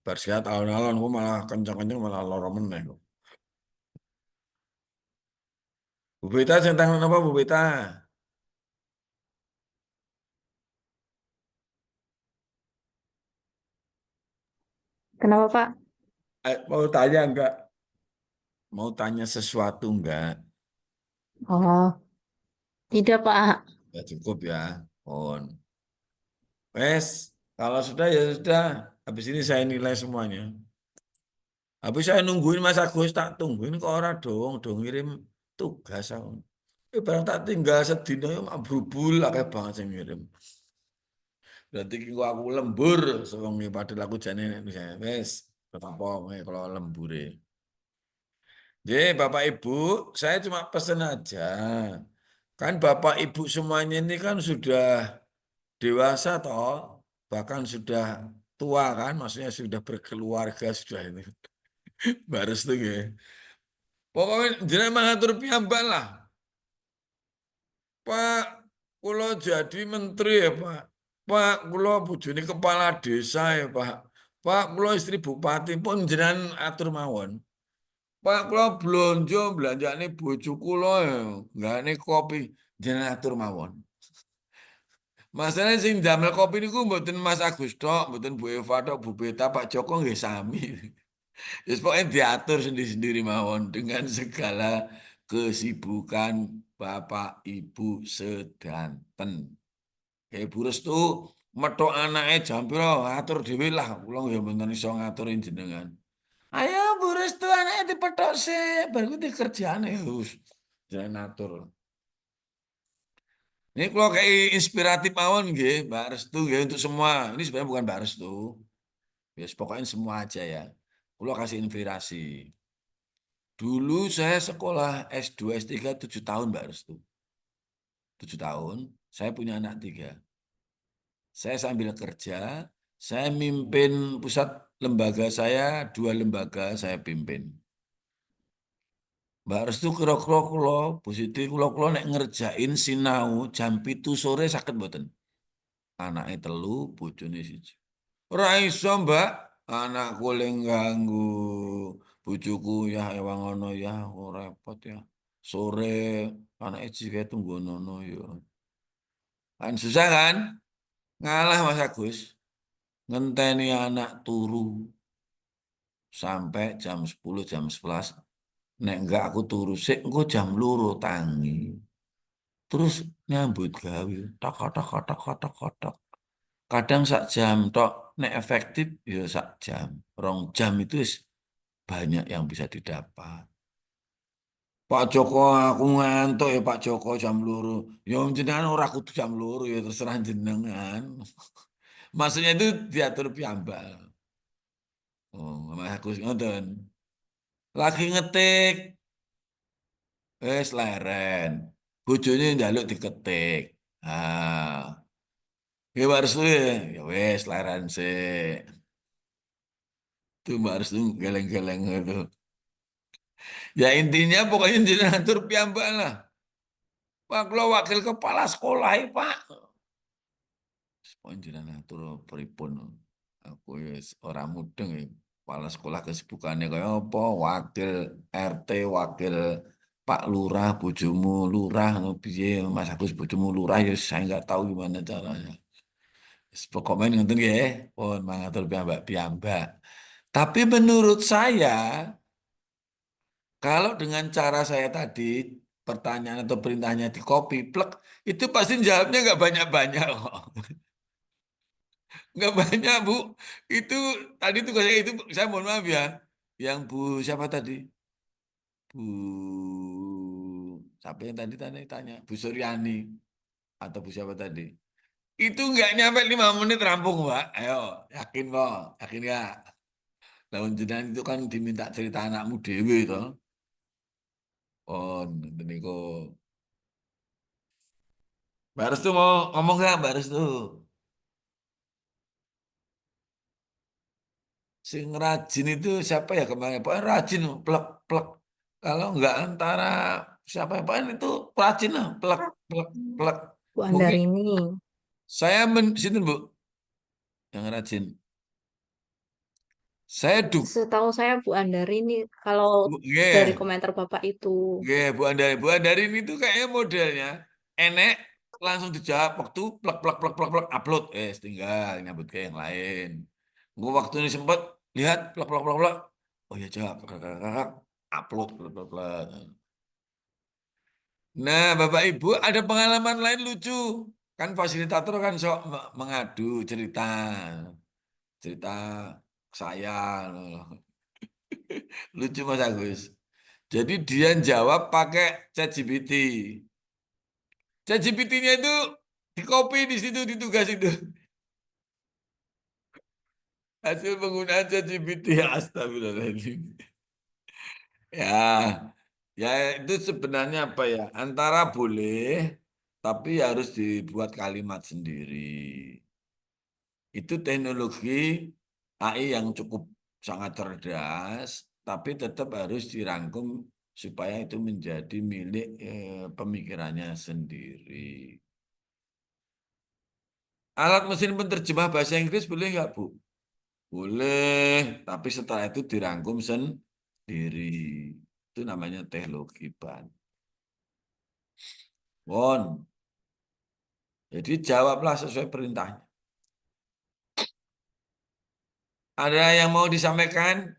Bar sehat alon-alon ku malah kencang-kencang malah lara meneh kok. Bu Beta sing tangan apa Bu Beta? Kenapa Pak? Mau tanya enggak? Mau tanya sesuatu enggak? Oh, tidak Pak. Ya cukup ya. Pun. Wes, kalau sudah ya sudah. Habis ini saya nilai semuanya. Habis saya nungguin Mas Agus tak tungguin kok ora dong ngirim tugas aku. Barang tak tinggal sedina yo mak brubul akeh banget sing ngirim. Berarti kok aku lembur sewengi padahal aku jane misalnya wes apa kalau lembure. Jadi Bapak Ibu, saya cuma pesen aja. Kan Bapak Ibu semuanya ini kan sudah dewasa toh, bahkan sudah tua kan, maksudnya sudah berkeluarga sudah ini. Baru tuh ya. Pokoknya jenengan mengatur piyambak lah. Pak, kula jadi menteri ya Pak. Pak, kula bojone kepala desa ya Pak. Pak, kula istri bupati pun jenengan atur mawon. Pak, kula belanjane bojo kula ya, nggane kopi jenengan atur mawon. Masalahnya sing damel kopi niku mboten Mas Agus tok, mboten Bu Eva tok, Bu Beta, Pak Joko nggih sami. Wis pokoknya diatur sendiri-sendiri mawon dengan segala kesibukan Bapak Ibu sedanten. Kayak Bu Restu metok anake jam pira ngatur dhewe lah, kula ya mboten iso ngaturin jenengan. Ayo Bu Restu anake dipethok sik, bar kuwi kerjane wis jenengan atur. Ini kalau kayak inspiratif mawon nggih, Mbak Restu nggih untuk semua. Ini sebenarnya bukan Mbak Restu. Ya pokoknya semua aja ya. Kalau kasih inspirasi. Dulu saya sekolah S2, S3 7 tahun Mbak Restu. 7 tahun, saya punya anak 3. Saya sambil kerja, saya mimpin pusat lembaga saya, 2 lembaga saya pimpin. Mbak Restu kira-kira kula, positif kula nek ngerjain sinau jam 7 sore sakit mboten. Anake 3, bojone 1. Ora iso, Mbak. Anakku leng ganggu. Bojoku ya ewang ngono ya, oh, repot ya. Sore anake jike tunggu nono ya. Kan susah kan? Ngalah Mas Agus. Ngenteni anak turu sampai jam 10, jam 11. Nek enggak aku turu sik engko jam 2 tangi. Terus nyambut gawe. Tok tok tok tok tok. Kadang sak jam tok nek efektif ya sak jam. 2 jam itu banyak yang bisa didapat. Pak Joko aku ngantuk ya Pak Joko jam 2. Ya jenengan ora kudu jam 2 ya terserah jenengan. Maksudnya itu diatur piyambak. Oh, Mas Agus ngoten. Lagi ngetik wis leren. Bojone njaluk diketik. Ah, ya harus ya wis leren sik. Itu Mbak Restu geleng-geleng itu. Ya intinya pokoknya jenengan atur piyambak lah. Pak kalau wakil kepala sekolah ya Pak. Pokoknya jenengan atur pripun. Aku ya orang mudeng ya. Kepala sekolah kesibukannya kayak apa? Wakil RT, wakil Pak Lurah, bojomu Lurah, piye Mas Agus bojomu Lurah ya saya nggak tahu gimana caranya. Pokoknya nonton ya, pun mengatur piyambak. Tapi menurut saya, kalau dengan cara saya tadi, pertanyaan atau perintahnya di copy, plek, itu pasti jawabnya nggak banyak-banyak kok. Nggak banyak, Bu. Itu tadi tuh saya itu, saya mohon maaf ya. Yang Bu siapa tadi? Bu siapa yang tadi tanya? Bu Suryani atau Bu siapa tadi? Itu nggak nyampe 5 menit rampung, Pak. Ayo, yakin kok? Yakin nggak? Lawan jenengan itu kan diminta cerita anakmu dewe toh. Oh, nanti niku. Mbak Restu mau ngomong nggak, Mbak Restu? Sing rajin itu siapa ya kemarin? Pokoknya rajin, plek plek. Kalau nggak antara siapa ya, pokoknya itu rajin lah, plek plek plek. Bu Mungkin Andarini. saya situ Bu yang rajin. Saya Setahu saya Bu Andarini kalau dari yeah, komentar Bapak itu. yeah, Bu Andari ini tuh kayaknya modelnya enek langsung dijawab waktu plek plek plek plek plek upload, tinggal nyambut ke yang lain. Gua waktu ini sempat lihat plek plek plek plek, oh ya jawab plek, plek, plek, plek, upload plek plek plek. Nah, Bapak Ibu ada pengalaman lain lucu. Kan fasilitator kan sok mengadu cerita. Cerita saya. Lucu Mas Agus. Jadi dia jawab pakai ChatGPT. ChatGPT-nya itu di copy di situ di tugas itu. Hasil penggunaan ChatGPT. Astagfirullahaladzim. Ya, ya itu sebenarnya apa ya? Antara boleh, tapi harus dibuat kalimat sendiri. Itu teknologi AI yang cukup sangat cerdas, tapi tetap harus dirangkum supaya itu menjadi milik pemikirannya sendiri. Alat mesin penerjemah bahasa Inggris boleh nggak, Bu? Boleh, tapi setelah itu dirangkum sendiri. Itu namanya teknologi ban. Won. Jadi jawablah sesuai perintahnya. Ada yang mau disampaikan?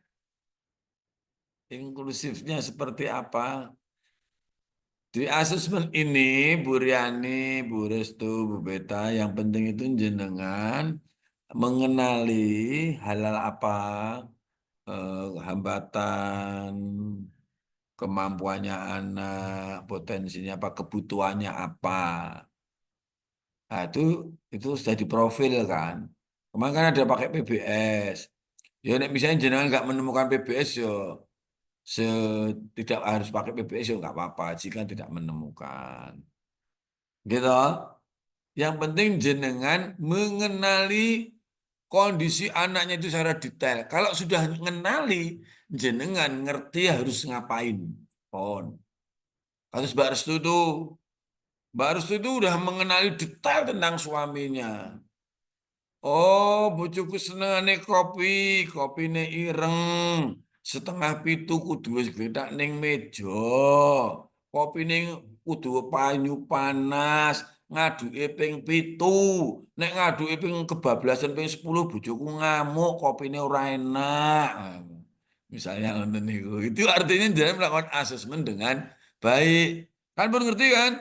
Inklusifnya seperti apa? Di asesmen ini, Bu Riani, Bu Restu, Bu Beta, yang penting itu jenengan mengenali halal apa, hambatan, kemampuannya anak, potensinya apa, kebutuhannya apa. Nah, itu sudah diprofil kan. Kemarin kan ada pakai PBS. Ya, nek misalnya jenengan nggak menemukan PBS, yo tidak harus pakai PBS, yo nggak apa-apa jika tidak menemukan. Gitu. Yang penting jenengan mengenali kondisi anaknya itu secara detail. Kalau sudah mengenali, jenengan ngerti harus ngapain. Pon. Harus Mbak Restu itu. Mbak Restu itu udah mengenali detail tentang suaminya. Oh, bojoku senengane kopi, kopine ireng. Setengah pitu kudu wis gletak ning meja. Kopine kudu banyu panas, ngaduke ping 7. Nek ngaduke ping kebablasan ping 10 bojoku ngamuk, kopine ora enak. Misalnya ngoten niku. Itu artinya jangan melakukan asesmen dengan baik. Kan pun ngerti kan?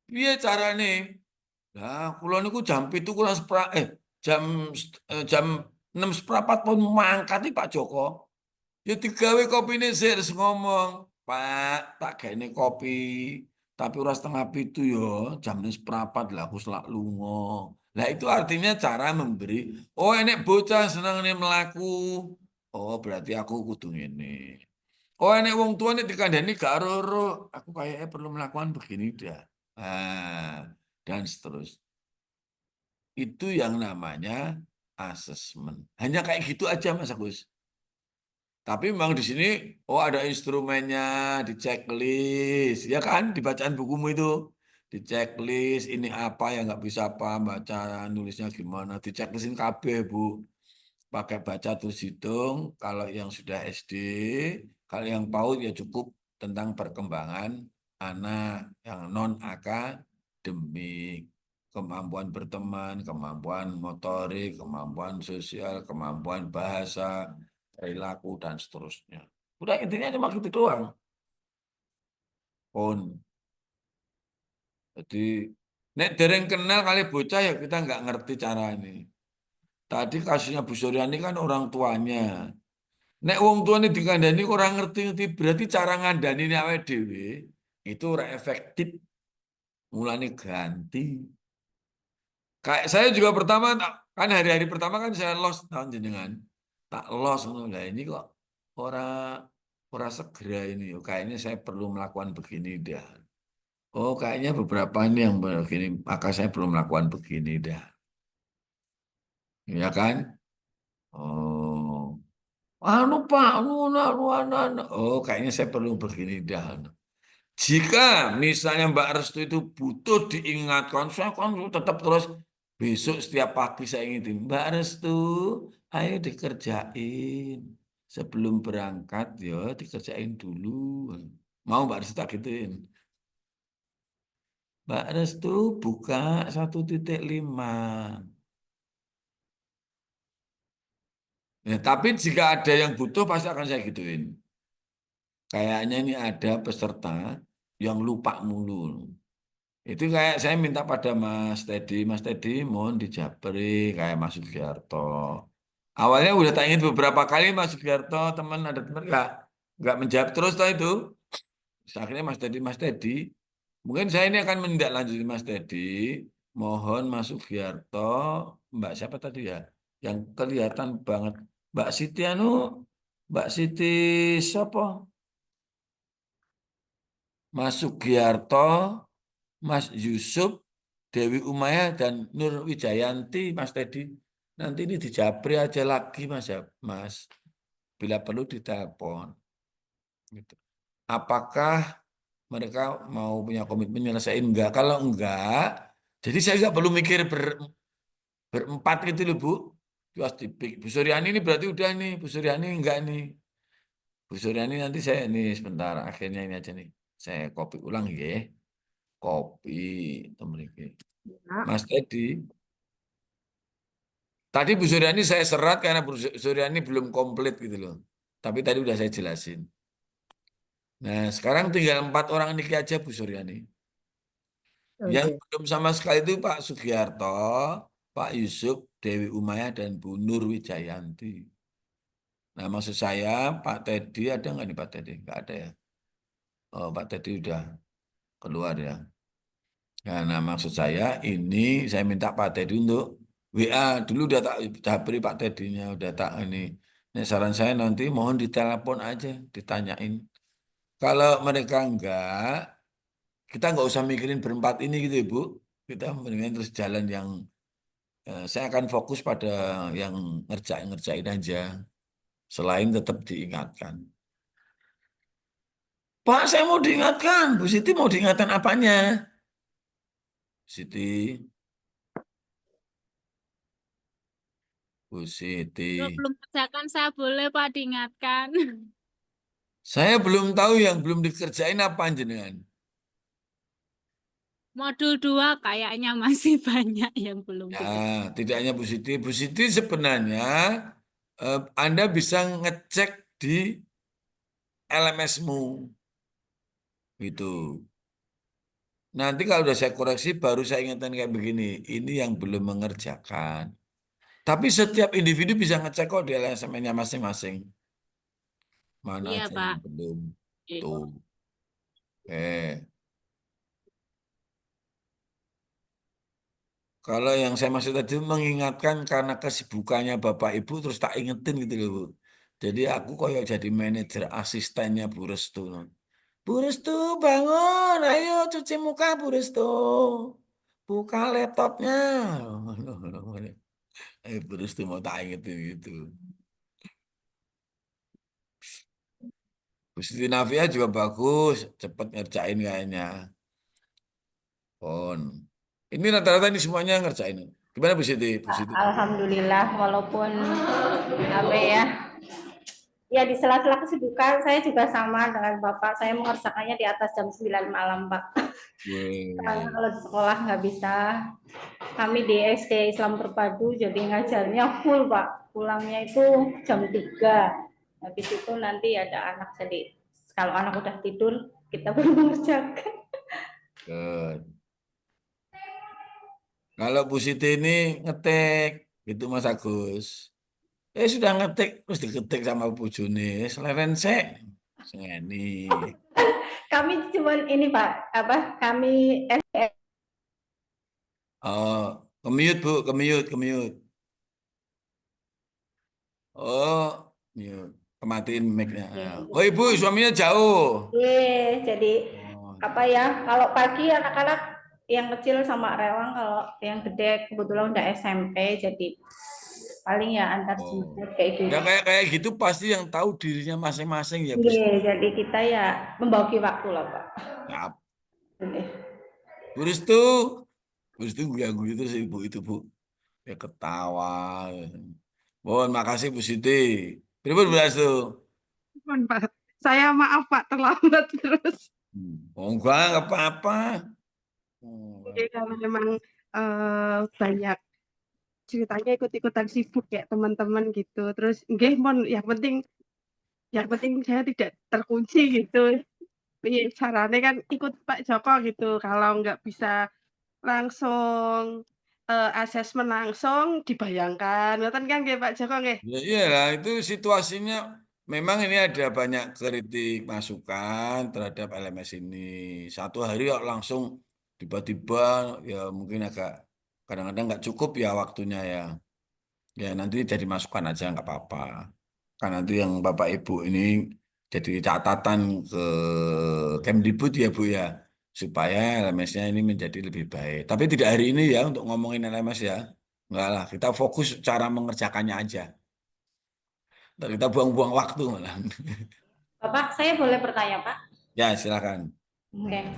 Piye carane? Nah, kula niku jam 7 kurang jam jam 6 seprapat pun mangkat nih Pak Joko. Ya digawe kopine sik terus ngomong, "Pak, tak gaene kopi, tapi ora setengah 7 yo, jam 6 seprapat lah aku selak lunga." Lah itu artinya cara memberi, oh enek bocah senengane melaku. Oh, berarti aku kudu ngene. Oh enek wong tua nih dikandani gak roro, aku kayaknya perlu melakukan begini dah. Nah, dan seterusnya. Itu yang namanya asesmen. Hanya kayak gitu aja Mas Agus. Tapi memang di sini, oh ada instrumennya, di checklist, ya kan? Di bacaan bukumu itu, di checklist, ini apa yang nggak bisa apa, baca nulisnya gimana, di checklistin KB Bu. Pakai baca terus hitung, kalau yang sudah SD, kalau yang PAUD ya cukup tentang perkembangan anak yang non-akademik. Kemampuan berteman, kemampuan motorik, kemampuan sosial, kemampuan bahasa, perilaku, dan seterusnya. Udah intinya cuma gitu doang. Pun. Jadi, nek dereng kenal kali bocah ya kita nggak ngerti cara ini. Tadi kasusnya Bu Suryani kan orang tuanya. Nek wong tuane dikandani ora ngerti-ngerti, berarti cara ngandani awake dhewe itu ora efektif. Mulane ganti. Kayak saya juga pertama kan hari-hari pertama kan saya lost tahun jenengan. Tak lost lah ini kok ora ora segera ini. Kayaknya saya perlu melakukan begini dah. Oh, kayaknya beberapa ini yang begini, maka saya perlu melakukan begini dah. Ya kan? Oh. Anu Pak, oh kayaknya saya perlu begini dah. Jika misalnya Mbak Restu itu butuh diingatkan, saya kan tetap terus besok setiap pagi saya ingetin, Mbak Restu, ayo dikerjain. Sebelum berangkat ya dikerjain dulu. Mau Mbak Restu tak gituin. Mbak Restu buka 1.5. Ya, tapi jika ada yang butuh pasti akan saya gituin. Kayaknya ini ada peserta yang lupa mulu. Itu kayak saya minta pada Mas Teddy mohon dijabri kayak Mas Sugiarto. Awalnya udah tak ingin beberapa kali Mas Sugiarto ada teman nggak menjawab terus toh itu. Terus akhirnya Mas Teddy, mungkin saya ini akan menindaklanjuti Mas Teddy. Mohon Mas Sugiarto, Mbak siapa tadi ya, yang kelihatan banget Mbak Siti siapa? Mas Sugiarto, Mas Yusuf, Dewi Umayah, dan Nur Wijayanti, Mas Teddy. Nanti ini dijabri aja lagi, Mas. Ya, Mas. Bila perlu ditelepon. Gitu. Apakah mereka mau punya komitmen nyelesain? Enggak. Kalau enggak, jadi saya enggak perlu mikir berempat gitu loh, Bu. Bu Suryani ini berarti udah nih. Bu Suryani enggak nih. Bu Suryani nanti saya ini sebentar. Akhirnya ini aja nih. Saya copy ulang ya. Kopi memiliki Mas Teddy. Tadi Bu Suryani saya serat karena Bu Suryani belum komplit gitu loh. Tapi tadi udah saya jelasin. Nah sekarang tinggal 4 orang niki aja Bu Suryani. Yang belum sama sekali itu Pak Sugiarto, Pak Yusuf, Dewi Umayah, dan Bu Nur Wijayanti. Nah maksud saya Pak Teddy ada nggak nih Pak Teddy? Nggak ada ya. Oh Pak Teddy udah keluar ya. Nah, maksud saya ini saya minta Pak Teddy untuk WA dulu udah tak beri Pak Teddy-nya udah tak ini. Nah, saran saya nanti mohon ditelepon aja, ditanyain. Kalau mereka enggak, kita enggak usah mikirin berempat ini gitu Ibu. Kita mendingan terus jalan yang saya akan fokus pada yang ngerjain aja. Selain tetap diingatkan. Pak, saya mau diingatkan. Bu Siti mau diingatkan apanya? Siti. Bu Siti. Kalau belum kerjakan saya boleh Pak diingatkan. Saya belum tahu yang belum dikerjain apa jenengan. Modul 2 kayaknya masih banyak yang belum Ya, dikerjakan. tidak hanya Bu Siti. Bu Siti sebenarnya Anda bisa ngecek di LMS-mu. Gitu. Nanti kalau udah saya koreksi baru saya ingatkan kayak begini. Ini yang belum mengerjakan. Tapi setiap individu bisa ngecek kok di LMS-nya masing-masing. Mana Iya, aja Pak. yang belum. Iya. Tuh. Kalau yang saya maksud tadi mengingatkan karena kesibukannya Bapak Ibu terus tak ingetin gitu loh Bu. Jadi aku koyok jadi manajer asistennya Bu Restu. Bu Restu bangun, ayo cuci muka Bu Restu. Buka laptopnya. Bu Restu mau tak ingetin gitu. Bu Siti Navia juga bagus, cepet ngerjain kayaknya. Ini rata-rata ini semuanya ngerjain. Gimana Bu Siti? Bu Siti? Alhamdulillah, walaupun apa ya di sela-sela kesibukan saya juga sama dengan Bapak. Saya mengerjakannya di atas jam 9 malam, Pak. Karena kalau di sekolah nggak bisa. Kami di SD Islam Terpadu jadi ngajarnya full, Pak. Pulangnya itu jam 3. Habis itu nanti ada anak, jadi kalau anak udah tidur kita baru mengerjakan. Kalau Bu Siti ini ngetik, gitu Mas Agus. Sudah ngetik, terus diketik sama bojone, seleren sek. Ini. Kami cuman ini Pak, kami Oh, kemute Bu, kemute. Oh, mute. Kematiin mic-nya. Oh, Ibu, suaminya jauh. jadi Oh, kalau pagi anak-anak yang kecil sama rewang, kalau yang gede kebetulan udah SMP, jadi paling ya antar jemput kayak gitu. Ya kayak gitu pasti yang tahu dirinya masing-masing ya, Bu. Jadi kita ya membagi waktu lah Pak. Ya, Ini. Bu Restu ganggu itu sih Ibu itu Bu. Ya ketawa. Mohon makasih Bu Siti. Pripun Bu Restu? Pak. Saya maaf Pak terlambat terus. Oh enggak apa-apa. Jadi kalau memang banyak ceritanya ikut-ikutan sibuk kayak teman-teman gitu. Terus nggih mon yang penting saya tidak terkunci gitu. Caranya kan ikut Pak Joko gitu. Kalau nggak bisa langsung asesmen langsung dibayangkan. Ngoten kan nggih Pak Joko nggih? Ya iyalah, itu situasinya memang ini ada banyak kritik masukan terhadap LMS ini. Satu hari kok langsung tiba-tiba ya mungkin agak kadang-kadang nggak cukup ya waktunya ya. Ya nanti jadi masukan aja nggak apa-apa. Kan nanti yang Bapak Ibu ini jadi catatan ke Kemdikbud ya Bu ya. Supaya LMS-nya ini menjadi lebih baik. Tapi tidak hari ini ya untuk ngomongin LMS ya. Enggak lah, kita fokus cara mengerjakannya aja. Dan kita buang-buang waktu malah. Bapak, saya boleh bertanya Pak? Ya, silakan. Oke.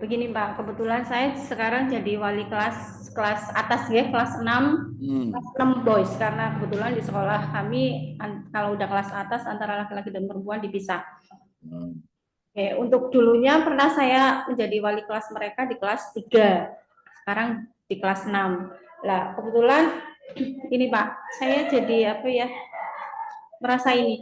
Begini Pak, kebetulan saya sekarang jadi wali kelas atas ya, kelas 6. Kelas 6 boys, karena kebetulan di sekolah kami kalau udah kelas atas antara laki-laki dan perempuan dipisah. Oke, untuk dulunya pernah saya menjadi wali kelas mereka di kelas 3. Sekarang di kelas 6. Lah, kebetulan ini Pak, saya jadi merasa ini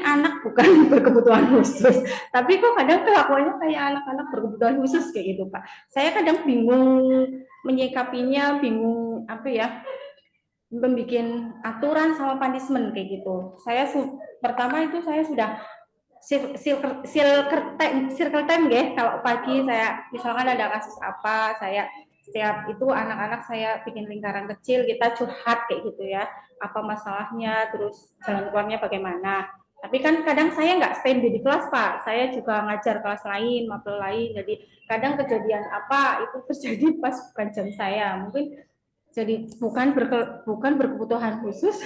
anak bukan berkebutuhan khusus, tapi kok kadang kelakuannya kayak anak-anak berkebutuhan khusus kayak gitu Pak. Saya kadang bingung menyikapinya, bingung membuat aturan sama punishment kayak gitu. Pertama itu saya sudah circle time ya. Kalau pagi saya misalkan ada kasus apa, saya setiap itu anak-anak saya bikin lingkaran kecil, kita curhat kayak gitu ya, apa masalahnya, terus jalan keluarnya bagaimana. Tapi kan kadang saya nggak standby di kelas Pak, saya juga ngajar kelas lain, mapel lain, jadi kadang kejadian apa itu terjadi pas bukan jam saya, mungkin jadi bukan berkebutuhan khusus,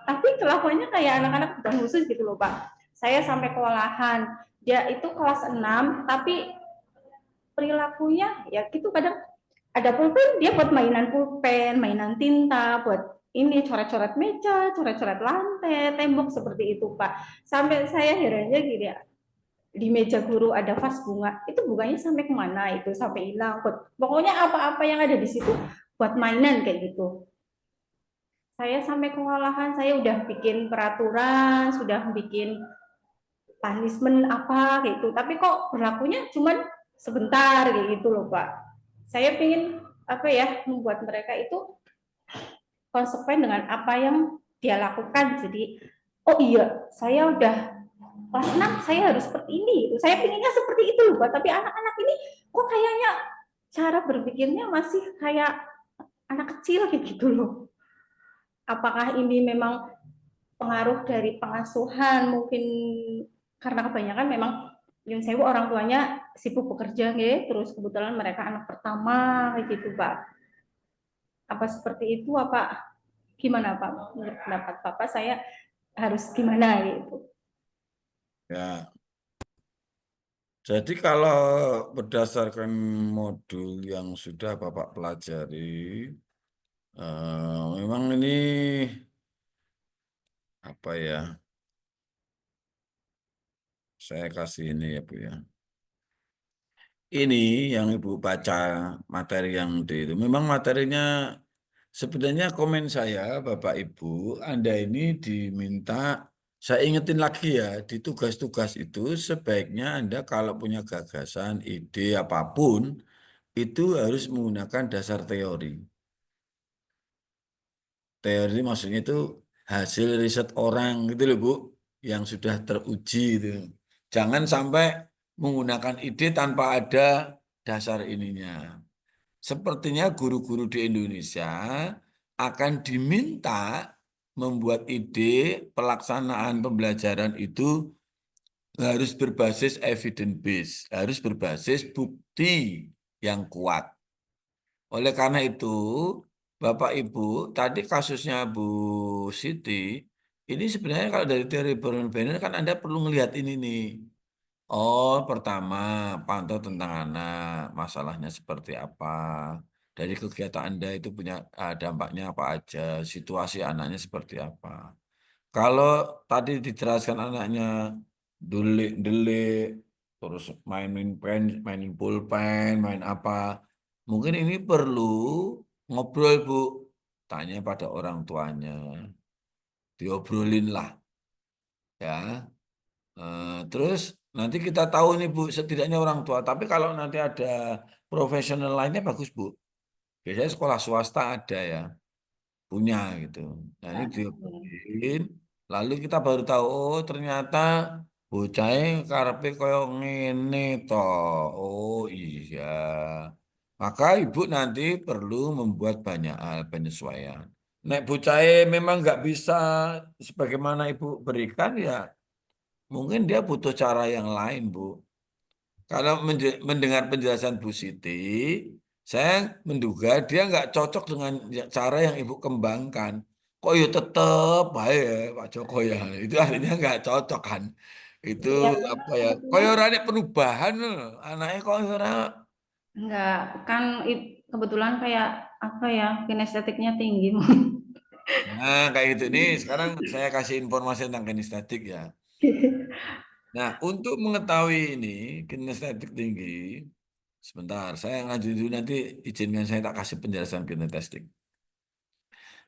tapi kelakuannya kayak anak-anak kebutuhan khusus gitu loh Pak. Saya sampai kewalahan, dia itu kelas 6, tapi perilakunya ya gitu, kadang ada pulpen, dia buat mainan pulpen, mainan tinta, buat ini coret-coret meja, coret-coret lantai, tembok seperti itu Pak. Sampai saya herannya gini ya, di meja guru ada vas bunga, itu bunganya sampai kemana itu, sampai hilang. Pokoknya apa-apa yang ada di situ buat mainan kayak gitu. Saya sampai kewalahan, saya udah bikin peraturan, sudah bikin punishment apa gitu, tapi kok berlakunya cuman sebentar kayak gitu loh Pak. Saya ingin membuat mereka itu konsekuen dengan apa yang dia lakukan. Jadi oh iya, saya udah kelas 6, saya harus seperti ini. Saya pinginnya seperti itu loh Pak, tapi anak-anak ini kok kayaknya cara berpikirnya masih kayak anak kecil kayak gitu loh. Apakah ini memang pengaruh dari pengasuhan, mungkin karena kebanyakan memang yang saya orang tuanya sibuk bekerja terus kebetulan mereka anak pertama kayak gitu Pak. Apa seperti itu apa gimana Pak? Menurut pendapat Bapak saya harus gimana gitu? Ya. Jadi kalau berdasarkan modul yang sudah Bapak pelajari, memang ini apa ya? Saya kasih ini ya Bu ya. Ini yang Ibu baca materi yang itu memang materinya sebenarnya komen saya Bapak Ibu, Anda ini diminta, saya ingetin lagi ya, di tugas-tugas itu sebaiknya Anda kalau punya gagasan, ide apapun itu harus menggunakan dasar teori. Teori maksudnya itu hasil riset orang gitu loh Bu, yang sudah teruji itu. Jangan sampai menggunakan ide tanpa ada dasar ininya. Sepertinya guru-guru di Indonesia akan diminta membuat ide pelaksanaan pembelajaran itu harus berbasis evidence base, harus berbasis bukti yang kuat. Oleh karena itu, Bapak Ibu, tadi kasusnya Bu Siti, ini sebenarnya kalau dari teori Brenner kan Anda perlu melihat ini nih. Oh, pertama, pantau tentang anak, masalahnya seperti apa. Dari kegiatan Anda itu punya dampaknya apa aja, situasi anaknya seperti apa. Kalau tadi dijelaskan anaknya delik-delik, terus mainin pulpen, main apa, mungkin ini perlu ngobrol Bu, tanya pada orang tuanya, diobrolin lah, ya. Terus nanti kita tahu nih Bu, setidaknya orang tua. Tapi kalau nanti ada profesional lainnya bagus Bu. Biasanya sekolah swasta ada ya, punya gitu. Nah ini diobrolin, lalu kita baru tahu, oh ternyata bocahnya karepe koyo ngene toh. Oh iya. Maka ibu nanti perlu membuat banyak hal penyesuaian. Nek bocahnya memang nggak bisa sebagaimana ibu berikan ya, mungkin dia butuh cara yang lain, Bu. Kalau mendengar penjelasan Bu Siti, saya menduga dia nggak cocok dengan cara yang Ibu kembangkan. Kok ya tetep baik ya, Pak Joko ya. Itu artinya nggak cocok kan. Itu Iya, apa ya? Kok ya kebetulan ada perubahan loh. Anaknya kok ya ora. enggak kan kebetulan kayak apa ya kinestetiknya tinggi. Nah, kayak gitu nih. Sekarang saya kasih informasi tentang kinestetik ya. Nah, untuk mengetahui ini kinestetik tinggi, sebentar, saya lanjut dulu nanti izinkan saya tak kasih penjelasan kinestetik.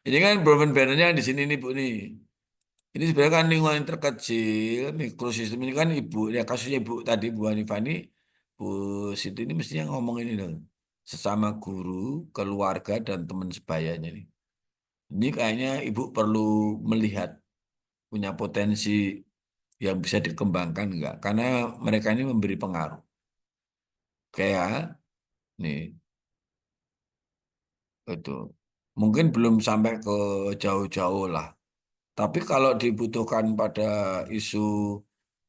Ini kan broken barrier-nya di sini nih Bu nih. Ini sebenarnya kan lingkungan yang terkecil, mikrosistem ini kan Ibu, ya kasusnya Ibu tadi Bu Hanifah ini, Bu Siti ini mestinya ngomong ini loh. Sesama guru, keluarga, dan teman sebayanya nih. Ini kayaknya Ibu perlu melihat punya potensi yang bisa dikembangkan enggak? Karena mereka ini memberi pengaruh. Kayak nih, itu. Mungkin belum sampai ke jauh-jauh lah. Tapi kalau dibutuhkan pada isu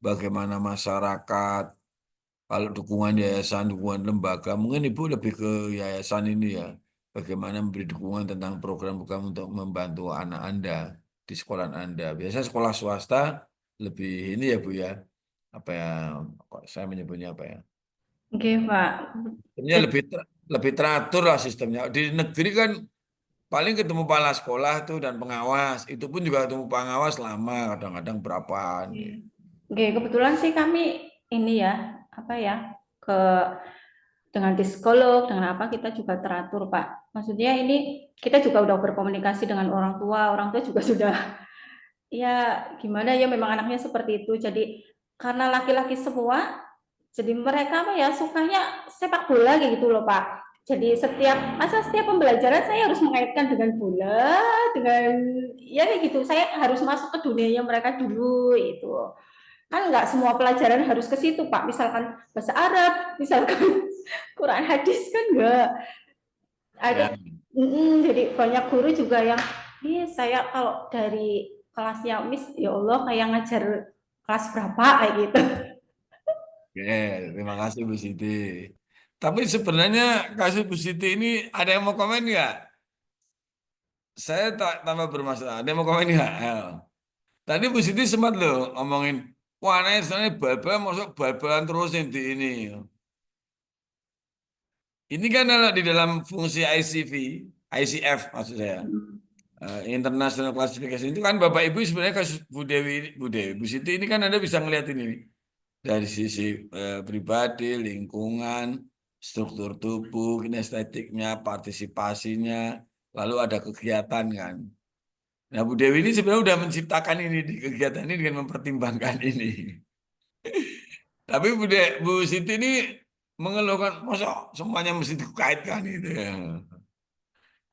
bagaimana masyarakat, kalau dukungan yayasan, dukungan lembaga, mungkin Ibu lebih ke yayasan ini ya. Bagaimana memberi dukungan tentang program-program untuk membantu anak Anda di sekolah Anda. Biasanya sekolah swasta lebih ini ya Bu ya. Apa ya, kok saya menyebutnya apa ya? Oke, Pak. Sistemnya lebih teratur lah sistemnya. Di negeri kan paling ketemu kepala sekolah tuh dan pengawas. Itu pun juga ketemu pengawas lama, kadang-kadang berapaan. Oke, kebetulan sih kami ini ya, apa ya, dengan psikolog, dengan apa kita juga teratur, Pak. Maksudnya ini kita juga udah berkomunikasi dengan orang tua juga sudah ya gimana ya memang anaknya seperti itu. Jadi karena laki-laki semua, jadi mereka apa ya sukanya sepak bola gitu loh, Pak. Jadi setiap pembelajaran saya harus mengaitkan dengan bola, dengan ya kayak gitu. Saya harus masuk ke dunianya mereka dulu itu. Kan nggak semua pelajaran harus ke situ, Pak. Misalkan bahasa Arab, misalkan Quran hadis kan enggak. Ada jadi banyak guru juga yang saya kalau dari kelasnya Miss ya Allah kayak ngajar kelas berapa kayak gitu. Oke, terima kasih Bu Siti. Tapi sebenarnya kasus Bu Siti ini ada yang mau komen nggak? Saya tak tambah bermasalah. Ada yang mau komen nggak? Ayo. Tadi Bu Siti sempat loh ngomongin, wah anaknya sebenarnya bal-balan masuk bal-balan terus di ini. Ini kan di dalam fungsi ICF maksud saya. International Classification itu kan Bapak Ibu sebenarnya kasus Bu Siti ini kan Anda bisa ngelihat ini nih. Dari sisi pribadi, lingkungan, struktur tubuh, kinestetiknya, partisipasinya, lalu ada kegiatan kan. Nah Bu Dewi ini sebenarnya udah menciptakan ini di kegiatan ini dengan mempertimbangkan ini. Tapi Bu Siti ini mengeluhkan, masa semuanya mesti dikaitkan itu ya.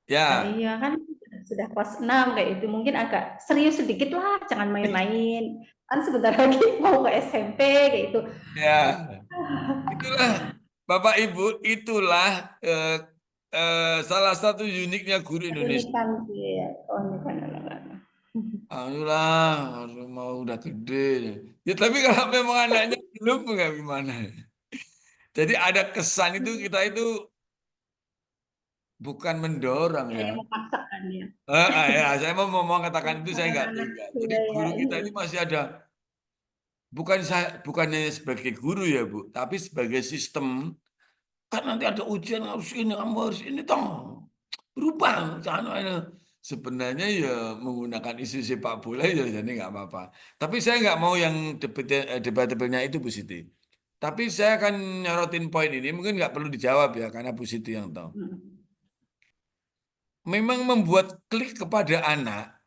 Ya. Iya kan sudah kelas 6 kayak itu mungkin agak serius sedikit lah, jangan main-main. Kan sebentar lagi mau ke SMP kayak itu. Ya, itulah Bapak Ibu, itulah salah satu uniknya guru Indonesia. Keunikan ya, keunikan anak-anak. Alhamdulillah, mau udah gede. Ya tapi kalau memang anaknya belum, nggak gimana. Jadi ada kesan itu kita itu bukan mendorong ya. Kayak memaksakan ya. Ya, saya mau mengatakan itu saya nggak Anak-anak tega. ya, Jadi ya, guru kita ini. ini masih ada, bukannya sebagai guru ya Bu, tapi sebagai sistem. Kan nanti ada ujian harus ini, kamu harus ini toh. Berubah, jangan sebenarnya ya menggunakan isu sepak bola ya jadi nggak apa-apa. Tapi saya nggak mau yang debatable-nya itu Bu Siti. Tapi saya akan nyorotin poin ini, mungkin nggak perlu dijawab ya karena Bu Siti yang tahu. Memang membuat klik kepada anak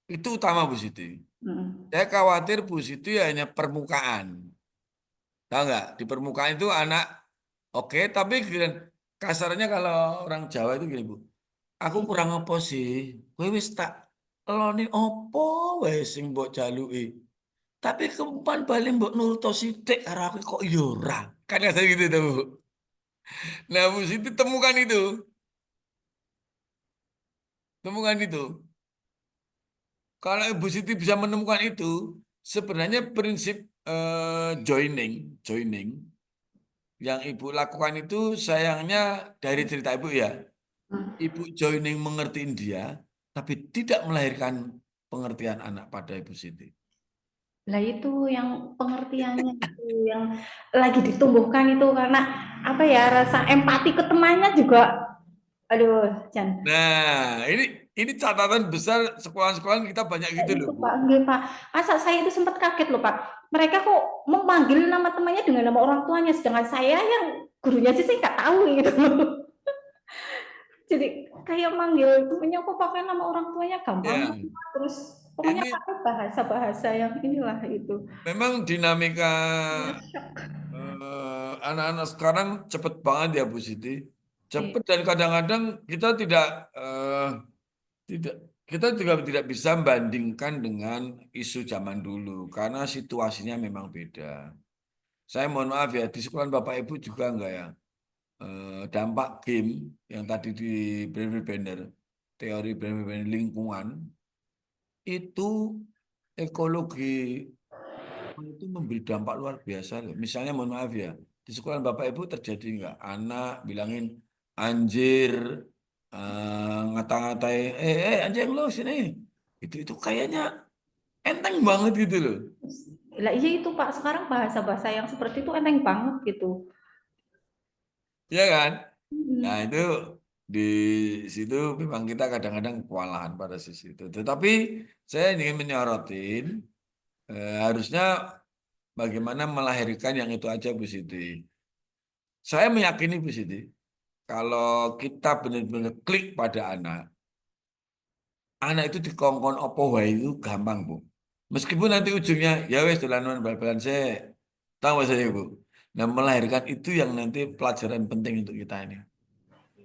itu utama Bu Siti. Saya khawatir Bu Siti hanya permukaan. Tahu nggak? Di permukaan itu anak oke, tapi kasarnya kalau orang Jawa itu gini Bu. Aku kurang apa sih? Kowe wis tak eloni opo wae sing mbok jaluki. Tapi kempan bali mbok nurut sithik karo aku kok ya ora. Kan kasar gitu tuh, Bu. Nah, Bu Siti temukan itu. Temukan itu. Kalau Ibu Siti bisa menemukan itu, sebenarnya prinsip joining yang Ibu lakukan itu sayangnya dari cerita Ibu ya. Ibu joining mengertiin dia, tapi tidak melahirkan pengertian anak pada Ibu Siti. Lah itu yang pengertiannya itu yang lagi ditumbuhkan itu karena apa ya rasa empati ke temannya juga. Aduh, Jan. Nah, ini catatan besar sekolah-sekolah kita banyak gitu loh, Bu. Pak, enggak, Pak. Masa saya itu sempat kaget loh, Pak. Mereka kok memanggil nama temannya dengan nama orang tuanya, sedangkan saya yang gurunya sih saya nggak tahu gitu. Jadi kayak manggil temannya kok pakai nama orang tuanya gampang. Ya. Terus pokoknya Ini pakai bahasa-bahasa yang inilah itu. memang dinamika anak-anak sekarang cepet banget ya Bu Siti. Cepet dan kadang-kadang kita kita juga tidak bisa membandingkan dengan isu zaman dulu karena situasinya memang beda. Saya mohon maaf ya, di sekolah Bapak Ibu juga enggak ya. Dampak game yang tadi di Bravery Banner, teori Bravery Banner lingkungan, itu ekologi itu memberi dampak luar biasa loh. Misalnya mohon maaf ya, di sekolah Bapak Ibu terjadi enggak anak bilangin anjir, ngata-ngatain, anjing lo sini. Itu kayaknya enteng banget gitu loh. Lah iya itu Pak, sekarang bahasa-bahasa yang seperti itu enteng banget gitu. Iya kan? Nah itu di situ memang kita kadang-kadang kewalahan pada sisi itu. Tetapi saya ingin menyorotin harusnya bagaimana melahirkan yang itu aja Bu Siti. Saya meyakini Bu Siti, kalau kita benar-benar klik pada anak itu dikongkon opo wae itu gampang Bu. Meskipun nanti ujungnya ya wes dolanan bal-balan saya tahu saya Bu. Nah melahirkan itu yang nanti pelajaran penting untuk kita ini.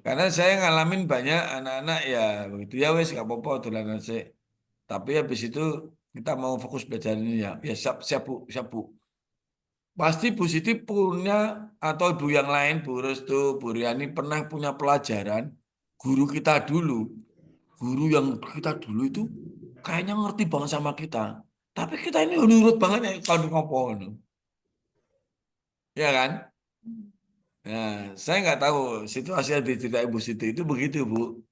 Karena saya ngalamin banyak anak-anak ya begitu ya wes gak apa-apa dolanan saya. Tapi habis itu kita mau fokus belajar ini ya siap Bu. Pasti Bu Siti punya atau ibu yang lain Bu Restu, Bu Riani pernah punya pelajaran guru kita dulu. Guru yang kita dulu itu kayaknya ngerti banget sama kita. Tapi kita ini nurut banget ya kalau ngomong. Ya kan? Nah, saya nggak tahu situasi di cerita Ibu Siti itu begitu, Bu.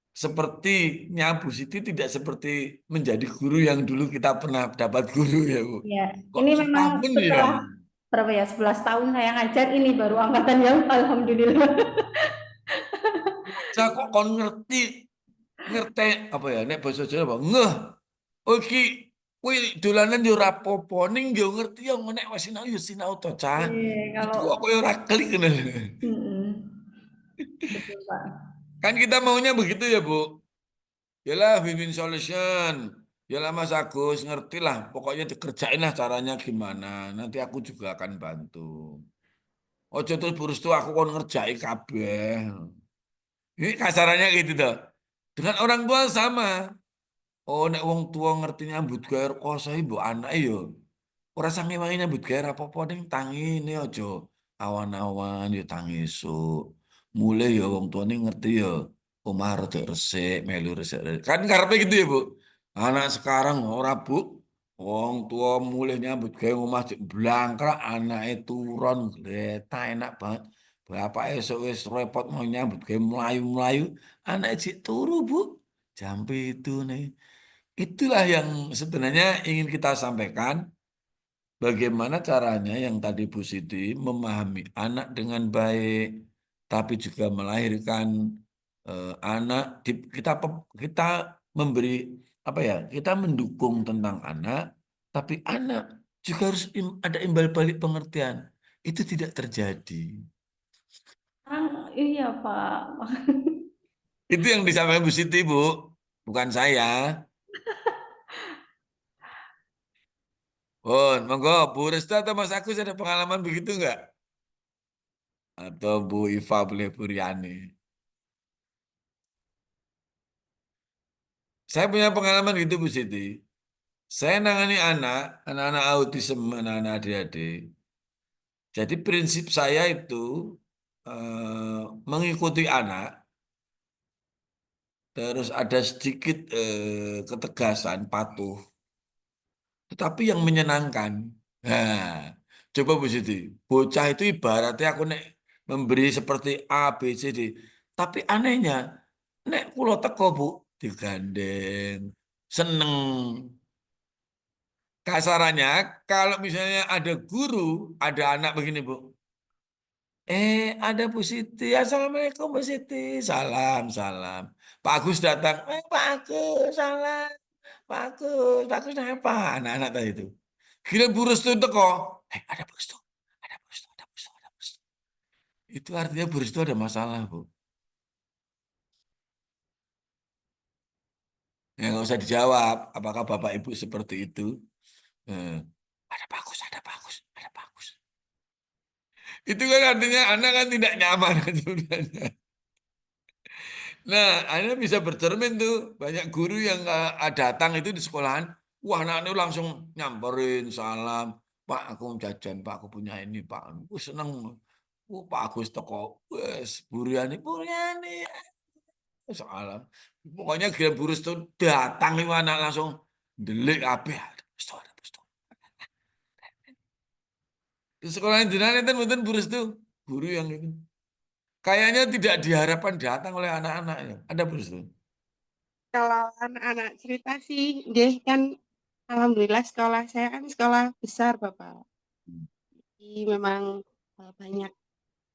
Sepertinya Bu Siti tidak seperti menjadi guru yang dulu kita pernah dapat guru ya, Bu. Ya, Kok ini memang setahun ya? setelah berapa ya 11 tahun saya ngajar ini baru angkatan yang alhamdulillah. Saya kok kon ngerti apa ya? Nek basa Jawa apa? Ngeh. Oh iki kuwi dolanan yo ora apa-apa ning yo ngerti yo nek wis sinau yo sinau to, Cah. Itu kok koyo ora klik ngono. Betul, Pak. Kan kita maunya begitu ya, Bu. Yalah win-win solution. Yalah Mas Agus, ngerti lah. Pokoknya dikerjain lah caranya gimana. Nanti aku juga akan bantu. Ojo terus burus tuh aku kon ngerjain kabeh. Ini kasarannya gitu tuh. Dengan orang tua sama. Oh, nek wong tua ngerti nyambut gawe rekoso ibu anak yo. Ora sange wangi nyambut gawe apa-apa ning tangine aja awan-awan yo tangi esuk. Mulai ya wong tua ini ngerti ya omah rada resik, melu resik. Kan karepe gitu ya, Bu. Anak sekarang ora, Bu. Wong tua mulai nyambut gawe omah cek blangkrak anake turun greta enak banget. Bapak esuk wis repot mau nyambut gawe melayu-melayu, anake cek turu, Bu. Jam itu nih. Itulah yang sebenarnya ingin kita sampaikan. Bagaimana caranya yang tadi Bu Siti memahami anak dengan baik, tapi juga melahirkan anak. Kita memberi apa ya? Kita mendukung tentang anak, tapi anak juga harus ada imbal balik pengertian. Itu tidak terjadi. Iya Pak. Itu yang disampaikan Bu Siti, Bu, bukan saya. Oh, monggo Bu Resta atau Mas Agus ada pengalaman begitu enggak? Atau Bu Iva boleh Bu Riani? Saya punya pengalaman gitu Bu Siti. Saya nangani anak-anak autism, anak-anak adik-adik. Jadi prinsip saya itu mengikuti anak, terus ada sedikit ketegasan, patuh, tetapi yang menyenangkan. Nah, coba Bu Siti, bocah itu ibaratnya aku nek memberi seperti A, B, C, D. Tapi anehnya, nek kulo teko Bu, digandeng, seneng. Kasarannya, kalau misalnya ada guru, ada anak begini, Bu. Ada Bu Siti. Assalamualaikum Bu Siti. Salam, salam. Pak Agus datang. Pak Agus, salam. Pak Agus, Pak Agus kenapa? Anak-anak tadi itu. Kira Bu Restu teko. Ada Bu Restu. Ada Bu Restu, ada Bu Restu, ada Bu Restu. Itu artinya Bu Restu ada masalah, Bu. Ya nggak usah dijawab. Apakah Bapak Ibu seperti itu? Ada bagus, ada bagus, ada bagus. Itu kan artinya anak kan tidak nyaman sebenarnya. Nah, Anda bisa bercermin tuh. Banyak guru yang datang itu di sekolahan. Wah, anak-anak langsung nyamperin, salam. Pak, aku mau jajan, Pak, aku punya ini, Pak. Aku seneng. Pak Agus toko. Wes, Buriani, Buriani. Salam. Pokoknya Gila Burus tuh datang itu anak langsung delik kabeh. Di sekolah jenengan itu mboten Burus tuh guru yang itu. Kayaknya tidak diharapkan datang oleh anak-anaknya. Ada Burus tuh. Kalau anak-anak cerita sih, dia kan alhamdulillah sekolah saya kan sekolah besar Bapak. Jadi memang banyak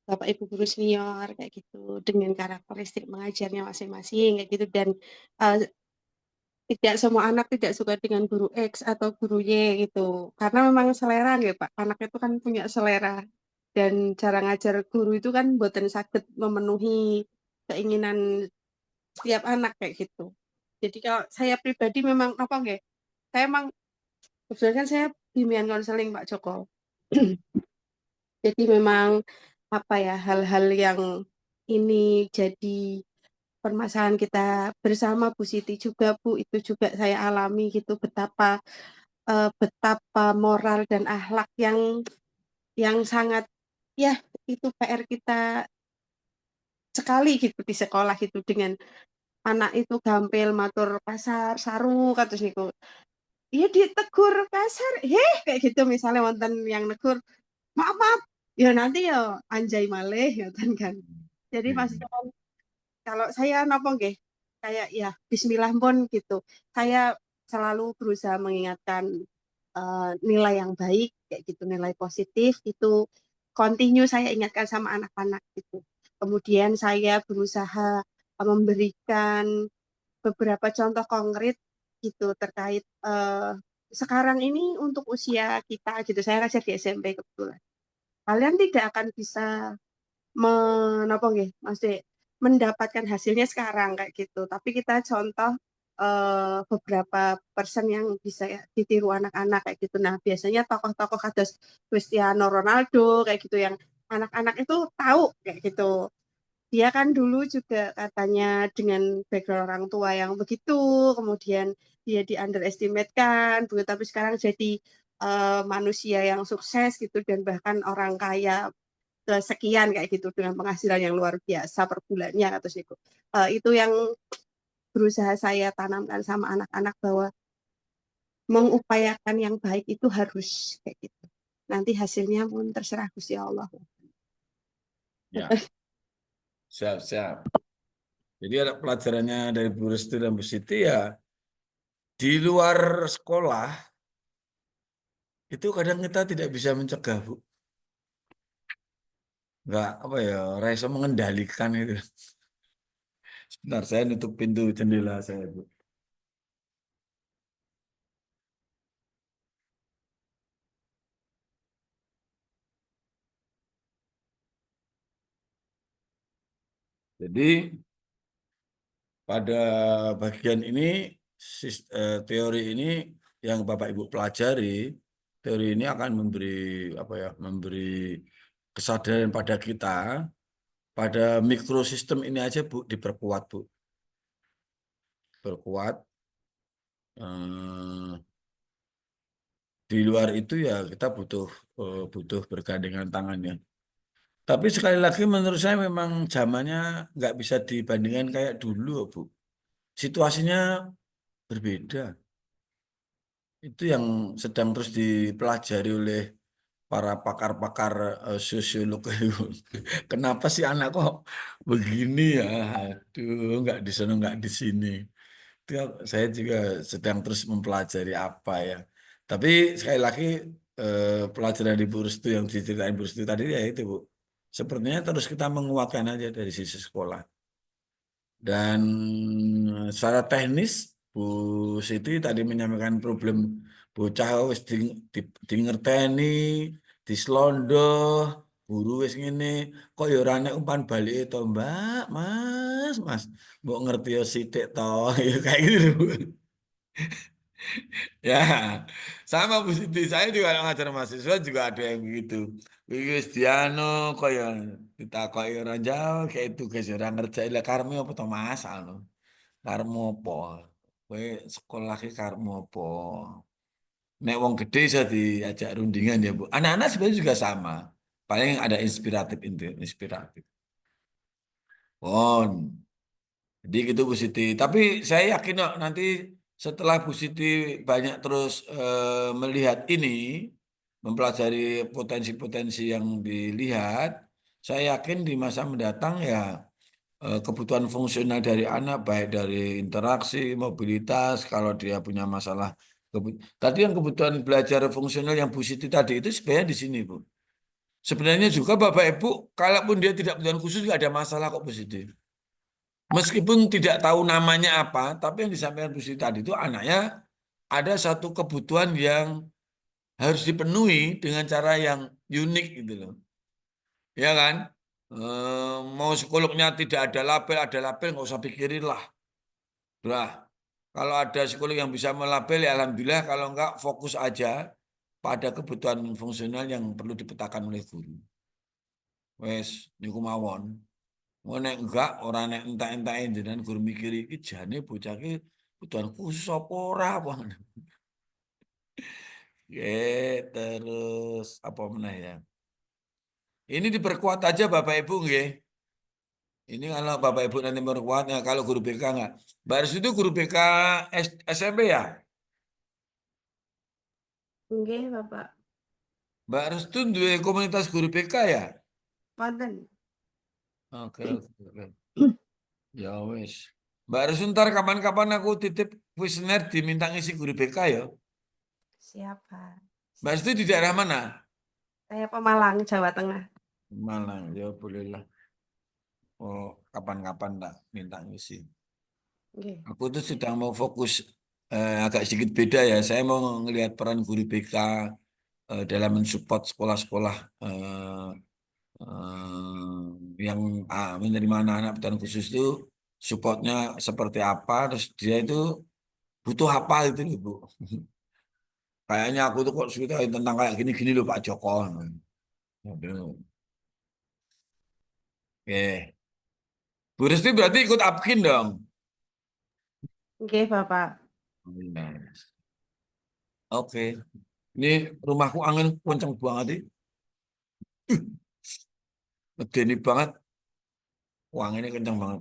Bapak Ibu guru senior kayak gitu dengan karakteristik mengajarnya masing-masing kayak gitu dan tidak semua anak tidak suka dengan guru X atau guru Y gitu. Karena memang selera ya Pak. Anak itu kan punya selera dan cara ngajar guru itu kan boten saged memenuhi keinginan setiap anak kayak gitu. Jadi kalau saya pribadi memang apa nggih? Saya emang kebetulan kan saya bimbingan konseling Pak Joko. Jadi memang apa ya hal-hal yang ini jadi permasalahan kita bersama Bu Siti juga Bu, itu juga saya alami gitu betapa betapa moral dan akhlak yang sangat ya itu PR kita sekali gitu di sekolah gitu dengan anak itu gampil matur kasar saru kados niku. Iya ditegur kasar, heh kayak gitu misalnya wonten yang negur, maaf maaf, ya nanti ya anjay malih ngoten kan. Jadi pasti kalau saya napa nggih, kayak ya bismillah pun gitu. Saya selalu berusaha mengingatkan nilai yang baik kayak gitu, nilai positif itu continue saya ingatkan sama anak-anak gitu. Kemudian saya berusaha memberikan beberapa contoh konkret gitu terkait sekarang ini untuk usia kita gitu. Saya ngajar di SMP kebetulan. Kalian tidak akan bisa menapa nggih, maksudnya mendapatkan hasilnya sekarang kayak gitu. Tapi kita contoh beberapa persen yang bisa ditiru anak-anak kayak gitu. Nah, biasanya tokoh-tokoh kados Cristiano Ronaldo kayak gitu yang anak-anak itu tahu kayak gitu. dia kan dulu juga katanya dengan background orang tua yang begitu, kemudian dia di underestimate kan, tapi sekarang jadi manusia yang sukses gitu dan bahkan orang kaya sekian kayak gitu dengan penghasilan yang luar biasa per bulannya atau itu. Itu yang berusaha saya tanamkan sama anak-anak bahwa mengupayakan yang baik itu harus kayak gitu. Nanti hasilnya pun terserah Gusti Allah. Ya, siap. Jadi ada pelajarannya dari Bu Restu dan Bu Siti ya, di luar sekolah itu kadang kita tidak bisa mencegah, Bu. Nggak, apa ya, rasa mengendalikan itu. Sebentar, saya nutup pintu jendela saya, Bu. Jadi pada bagian ini, teori ini yang Bapak Ibu pelajari, teori ini akan memberi apa ya, memberi kesadaran pada kita, pada mikrosistem ini aja Bu, diperkuat Bu, berkuat. Di luar itu ya kita butuh bergandengan tangannya. Tapi sekali lagi menurut saya memang zamannya nggak bisa dibandingkan kayak dulu, Bu. Situasinya berbeda. Itu yang sedang terus dipelajari oleh para pakar-pakar sosiolog. Kenapa sih anak kok begini ya? Aduh, nggak di sana, nggak di sini. Itu saya juga sedang terus mempelajari apa ya. Tapi sekali lagi pelajaran di Bu Restu yang diceritain Bu Restu tadi ya itu Bu. Sepertinya terus kita menguatkan aja dari sisi sekolah. Dan secara teknis Bu Siti tadi menyampaikan problem bocah wis di ngerteni, dislondoh, guru wis ngene, kok ya ora nek umpan balik to, Mbak, Mas. Mbok ngerti ya sithik to, ya kayak gitu Bu. Ya, sama Bu Siti. Saya juga ngajar mahasiswa juga ada yang begitu. Wis diano kaya ditakoki orang Jawa kayak itu guys orang ngerjain lah karmu apa to Mas anu. Karmu apa? Kowe sekolah ki karmu apa? Nek wong gede bisa diajak rundingan ya Bu. Anak-anak sebenarnya juga sama. Paling ada inspiratif. Pon. Jadi gitu Bu Siti. Tapi saya yakin kok nanti setelah Bu Siti banyak terus melihat ini, mempelajari potensi-potensi yang dilihat, saya yakin di masa mendatang ya kebutuhan fungsional dari anak, baik dari interaksi, mobilitas, kalau dia punya masalah. Tadi yang kebutuhan belajar fungsional yang Bu Siti tadi itu sebenarnya di sini Bu. Sebenarnya juga Bapak Ibu, kalaupun dia tidak kebutuhan khusus, nggak ada masalah kok Bu Siti. Meskipun tidak tahu namanya apa, tapi yang disampaikan Bu Siti tadi itu anaknya ada satu kebutuhan yang harus dipenuhi dengan cara yang unik gitu loh. Ya kan? Mau psikolognya tidak ada label nggak usah pikirin lah. Udah. Kalau ada psikolog yang bisa melabel ya alhamdulillah, kalau enggak fokus aja pada kebutuhan fungsional yang perlu dipetakan oleh guru. Wes niku mawon. Nek enggak orang nek entek-entekin jenengan guru mikir iki jane bocah iki kebutuhan khusus apa ora apa. Terus apa meneh ya. Ini diperkuat aja Bapak Ibu nggih. Ini kalau Bapak Ibu nanti memperkuat ya, kalau guru BK enggak. Baris itu guru BK SMP ya? Nggih, Bapak. Mbak Restu duwe komunitas guru BK ya? Wonten. Oke. Ya wis. Mbak Restu ntar kapan-kapan aku titip kuesioner diminta ngisi guru BK ya. Siapa? Mbak Restu di daerah mana? Saya Pemalang, Jawa Tengah. Malang, ya boleh lah. Oh, kapan-kapan tak minta ngisi. Nggih. Aku tuh sedang mau fokus agak sedikit beda ya. Saya mau ngelihat peran guru BK dalam mensupport sekolah-sekolah yang menerima anak-anak berkebutuhan khusus itu supportnya seperti apa. Terus dia itu butuh apa itu nih Bu. Kayaknya aku tuh kok cerita tentang kayak gini-gini loh Pak Joko. Aduh. Oke. Bu Restu berarti ikut Apkin dong. Nggih, Bapak. Oke. Ini rumahku angin kencang banget nih. Medeni banget. Anginnya kencang banget.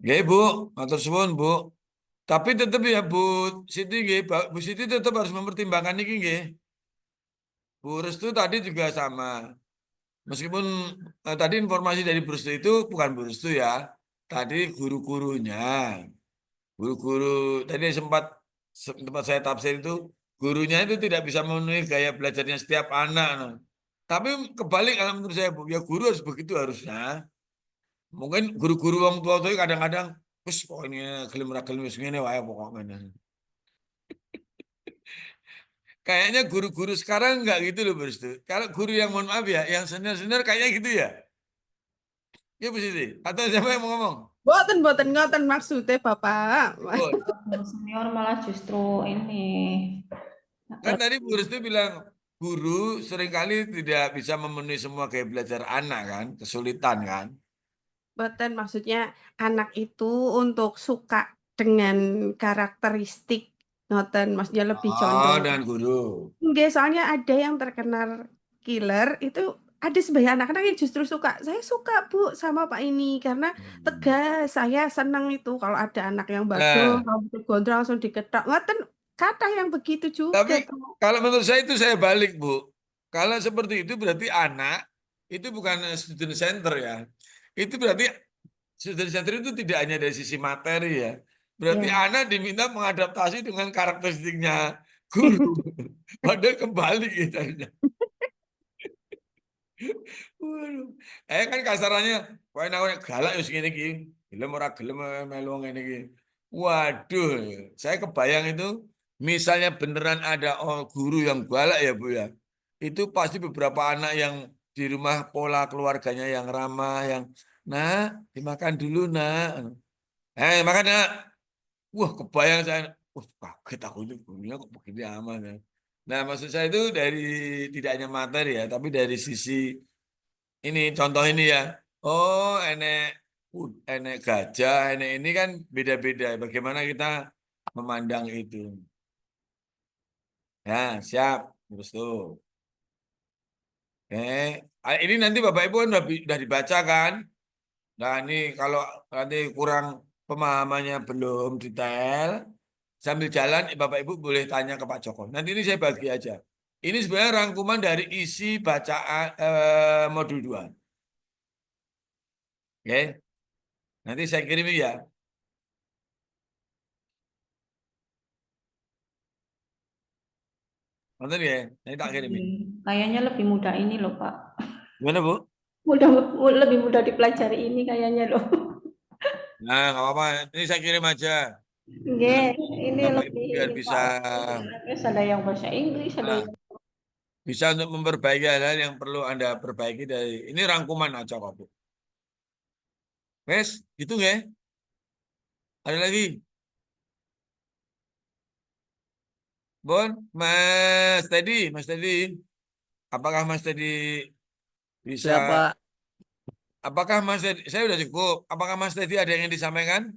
Ya Bu, matur suwun Bu. Tapi tetap ya Bu Siti, nggih, Bu Siti tetap harus mempertimbangkan ini nggih. Bu Restu tadi juga sama. Meskipun tadi informasi dari Bu Restu itu bukan Bu Restu ya. Tadi guru-gurunya. Guru-guru tadi tempat saya tafsir itu gurunya itu tidak bisa memenuhi gaya belajarnya setiap anak. No. Tapi kebalik kalau menurut saya Bu, ya guru harus begitu harusnya. Mungkin guru-guru orang tua itu kadang-kadang wis pokoknya gelem ra gelem wis ngene wae pokoknya. Kayaknya guru-guru sekarang enggak gitu loh, Bos. Kalau guru yang mohon maaf ya, yang senior-senior kayaknya gitu ya. Ya Bu Siti, atau siapa yang mau ngomong? Boten ngoten maksudnya Bapak. Oh, Senior malah justru ini. kan tadi Bu Restu bilang guru seringkali tidak bisa memenuhi semua gaya belajar anak kan, kesulitan kan. Boten maksudnya anak itu untuk suka dengan karakteristik ngoten, maksudnya lebih Oh, condong. dengan guru. Nggih, soalnya ada yang terkenal killer itu ada sebagian anak-anak yang justru suka. Saya suka Bu sama Pak ini karena tegas. Saya senang itu kalau ada anak yang badung, Nah, rambut gondrong langsung diketok. Ngoten kata yang begitu juga tapi tuh. kalau menurut saya itu saya balik Bu. Kalau seperti itu berarti anak itu bukan student center ya. Itu berarti student center itu tidak hanya dari sisi materi ya. Berarti Ya. anak diminta mengadaptasi dengan karakteristiknya guru. Padahal kembali gitu. Waduh. Kan kasarannya, kowe nek galak wis ngene iki. Gelem ora gelem melu ngene iki. Waduh, saya kebayang itu misalnya beneran ada guru yang galak ya Bu ya. Itu pasti beberapa anak yang di rumah pola keluarganya yang ramah, yang nah dimakan dulu nak. Makan nak. Wah kebayang saya, wah kaget aku ini gurunya kok begini aman ya. Nah maksud saya itu dari tidak hanya materi ya, tapi dari sisi ini contoh ini ya. Oh, enek gajah, enek ini kan beda-beda. Bagaimana kita memandang itu? Ya, siap. Terus tuh. Ini nanti Bapak Ibu kan udah dibaca kan? Nah, ini kalau nanti kurang pemahamannya belum detail, sambil jalan Bapak Ibu boleh tanya ke Pak Joko. Nanti ini saya bagi aja. Ini sebenarnya rangkuman dari isi bacaan modul 2. Oke. Nanti saya kirim ya. Nonton ya, nanti tak kirim. Kayaknya lebih mudah ini loh Pak. Gimana Bu? Lebih mudah dipelajari ini kayaknya loh. Nah, nggak apa-apa. Ini saya kirim aja. Nggih, ini Bapak lebih Ibu biar ini, bisa Pak. Terus ada yang bahasa Inggris, ada yang bisa untuk memperbaiki hal-hal yang perlu Anda perbaiki dari ini rangkuman aja kok Bu. Wes, gitu nggak? Ada lagi? Bon, Mas Teddy, apakah Mas Teddy bisa? Siapa? Apakah Mas Teddy, saya udah cukup. Apakah Mas Teddy ada yang ingin disampaikan?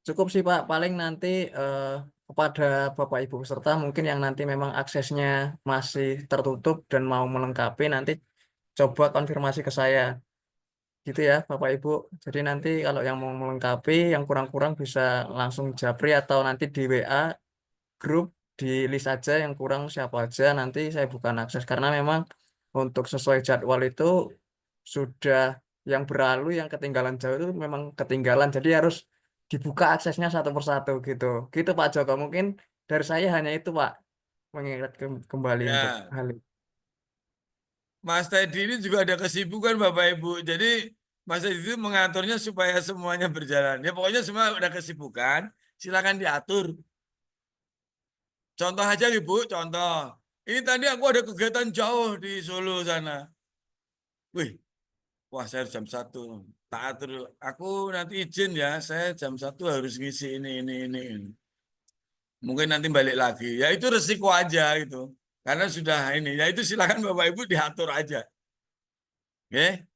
Cukup sih Pak, paling nanti kepada Bapak Ibu peserta mungkin yang nanti memang aksesnya masih tertutup dan mau melengkapi nanti coba konfirmasi ke saya gitu ya Bapak Ibu. Jadi nanti kalau yang mau melengkapi yang kurang-kurang bisa langsung japri atau nanti di WA grup di list aja yang kurang siapa aja nanti saya bukan akses karena memang untuk sesuai jadwal itu sudah yang berlalu yang ketinggalan jauh itu memang ketinggalan jadi harus dibuka aksesnya satu persatu gitu gitu Pak Joko mungkin dari saya hanya itu Pak mengingat kembali untuk Ya, hal itu. Mas Teddy ini juga ada kesibukan Bapak Ibu. Jadi Mas Teddy itu mengaturnya supaya semuanya berjalan. Ya pokoknya semua ada kesibukan, silakan diatur. Contoh aja Ibu, contoh. Ini tadi aku ada kegiatan jauh di Solo sana. Wih, wah saya harus jam 1. Tak atur. Aku nanti izin ya, saya jam 1 harus ngisi ini. Mungkin nanti balik lagi. Ya itu resiko aja gitu. Karena sudah ini. Ya itu silakan Bapak Ibu diatur aja. Oke?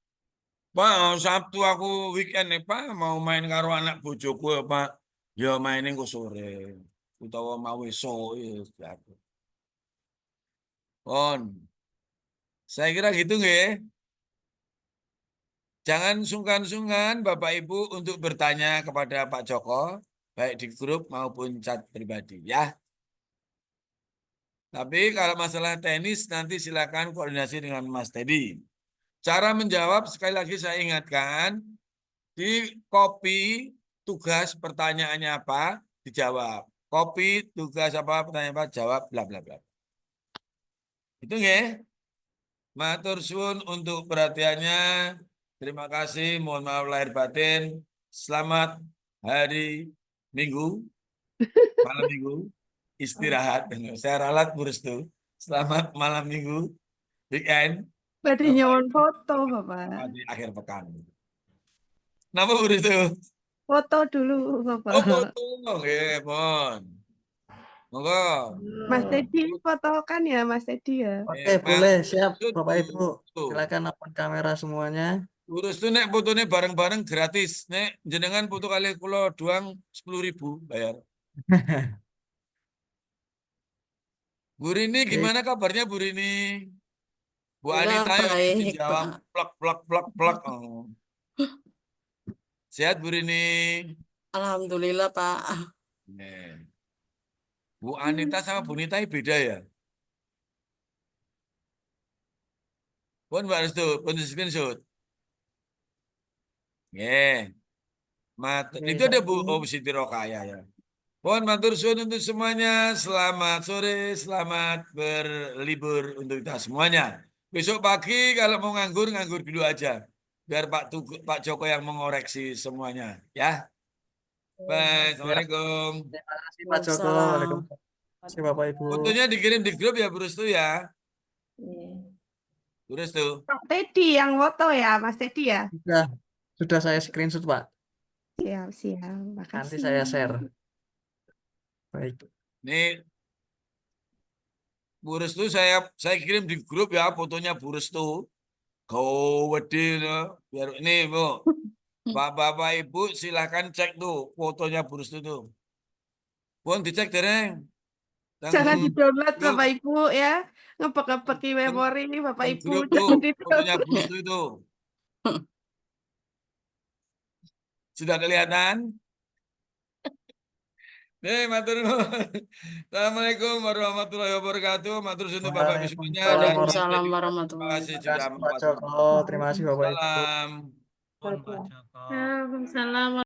Pak, Sabtu aku weekend nih, Pak, mau main karo anak bojoku ya, Pak. Ya mainin kok sore. Utawa mau esuk ya. Pon. Saya kira gitu nggih. Jangan sungkan-sungkan Bapak Ibu untuk bertanya kepada Pak Joko, baik di grup maupun chat pribadi ya. Tapi kalau masalah teknis nanti silakan koordinasi dengan Mas Teddy. Cara menjawab sekali lagi saya ingatkan, di copy tugas pertanyaannya apa, dijawab. Copy tugas apa, pertanyaan apa, jawab bla bla bla. Itu nggih. Matur suwun untuk perhatiannya. Terima kasih, mohon maaf lahir batin. Selamat hari Minggu, malam Minggu, istirahat. Saya ralat Bu Restu. Selamat malam Minggu, weekend, Badhe nyuwun foto, Bapak. di akhir pekan. Napa Bu Restu? Foto dulu, Bapak. Oh, foto. Nggih, mohon. Monggo. Mas Teddy fotokan ya, Mas Teddy ya. Oke, boleh, siap Maksud, Bapak Ibu. Bu. Silakan open kamera semuanya. Urus tuh nek fotonya bareng-bareng gratis. Nek jenengan foto kali kula doang 10.000 bayar. Bu Rini gimana kabarnya Bu Rini? Bu Udah Anita yang baik, jawab Pak. plak plak plak plak. Oh. Sehat Bu Rini? Alhamdulillah, Pak. Nih. Bu Anita sama Bu Nita beda ya? Pun Mbak Restu, pun screenshot. Nih. Oke, Itu ada Bu satu. Siti Rokaya ya. Mohon matur suwun untuk semuanya. Selamat sore, selamat berlibur untuk kita semuanya. Besok pagi kalau mau nganggur, nganggur dulu aja. Biar Pak Joko yang mengoreksi semuanya. Ya. Baik, Assalamualaikum. Terima kasih Pak Joko. Waalaikumsalam. Waalaikumsalam. Terima kasih Bapak Ibu. Fotonya dikirim di grup ya, Bu Restu ya. Iya. Bu Restu. Pak Teddy yang foto ya, Mas Teddy ya. Sudah saya screenshot, Pak. Siap, siap. Nanti Makasih. saya share. Baik. Nih, Bu Restu saya kirim di grup ya fotonya Bu Restu. Gawede biar ini Bu. Bapak Ibu silahkan cek tuh fotonya Bu Restu tuh. Pun dicek dereng. Jangan di-download Yuk. Bapak Ibu ya. Ngebek-ngebek memori ini Bapak Teng Ibu. grup Jangan tuh fotonya di-download. Bu Restu itu. Sudah kelihatan? Nih, matur nuwun. Assalamualaikum warahmatullahi wabarakatuh. Matur suwun untuk Bapak Ibu semuanya. Waalaikumsalam Terima warahmatullahi kasih Terima sudah kasih Pak memfasilitasi. Joko. Terima kasih Bapak Ibu. Salam. Pun Pak Joko. Waalaikumsalam.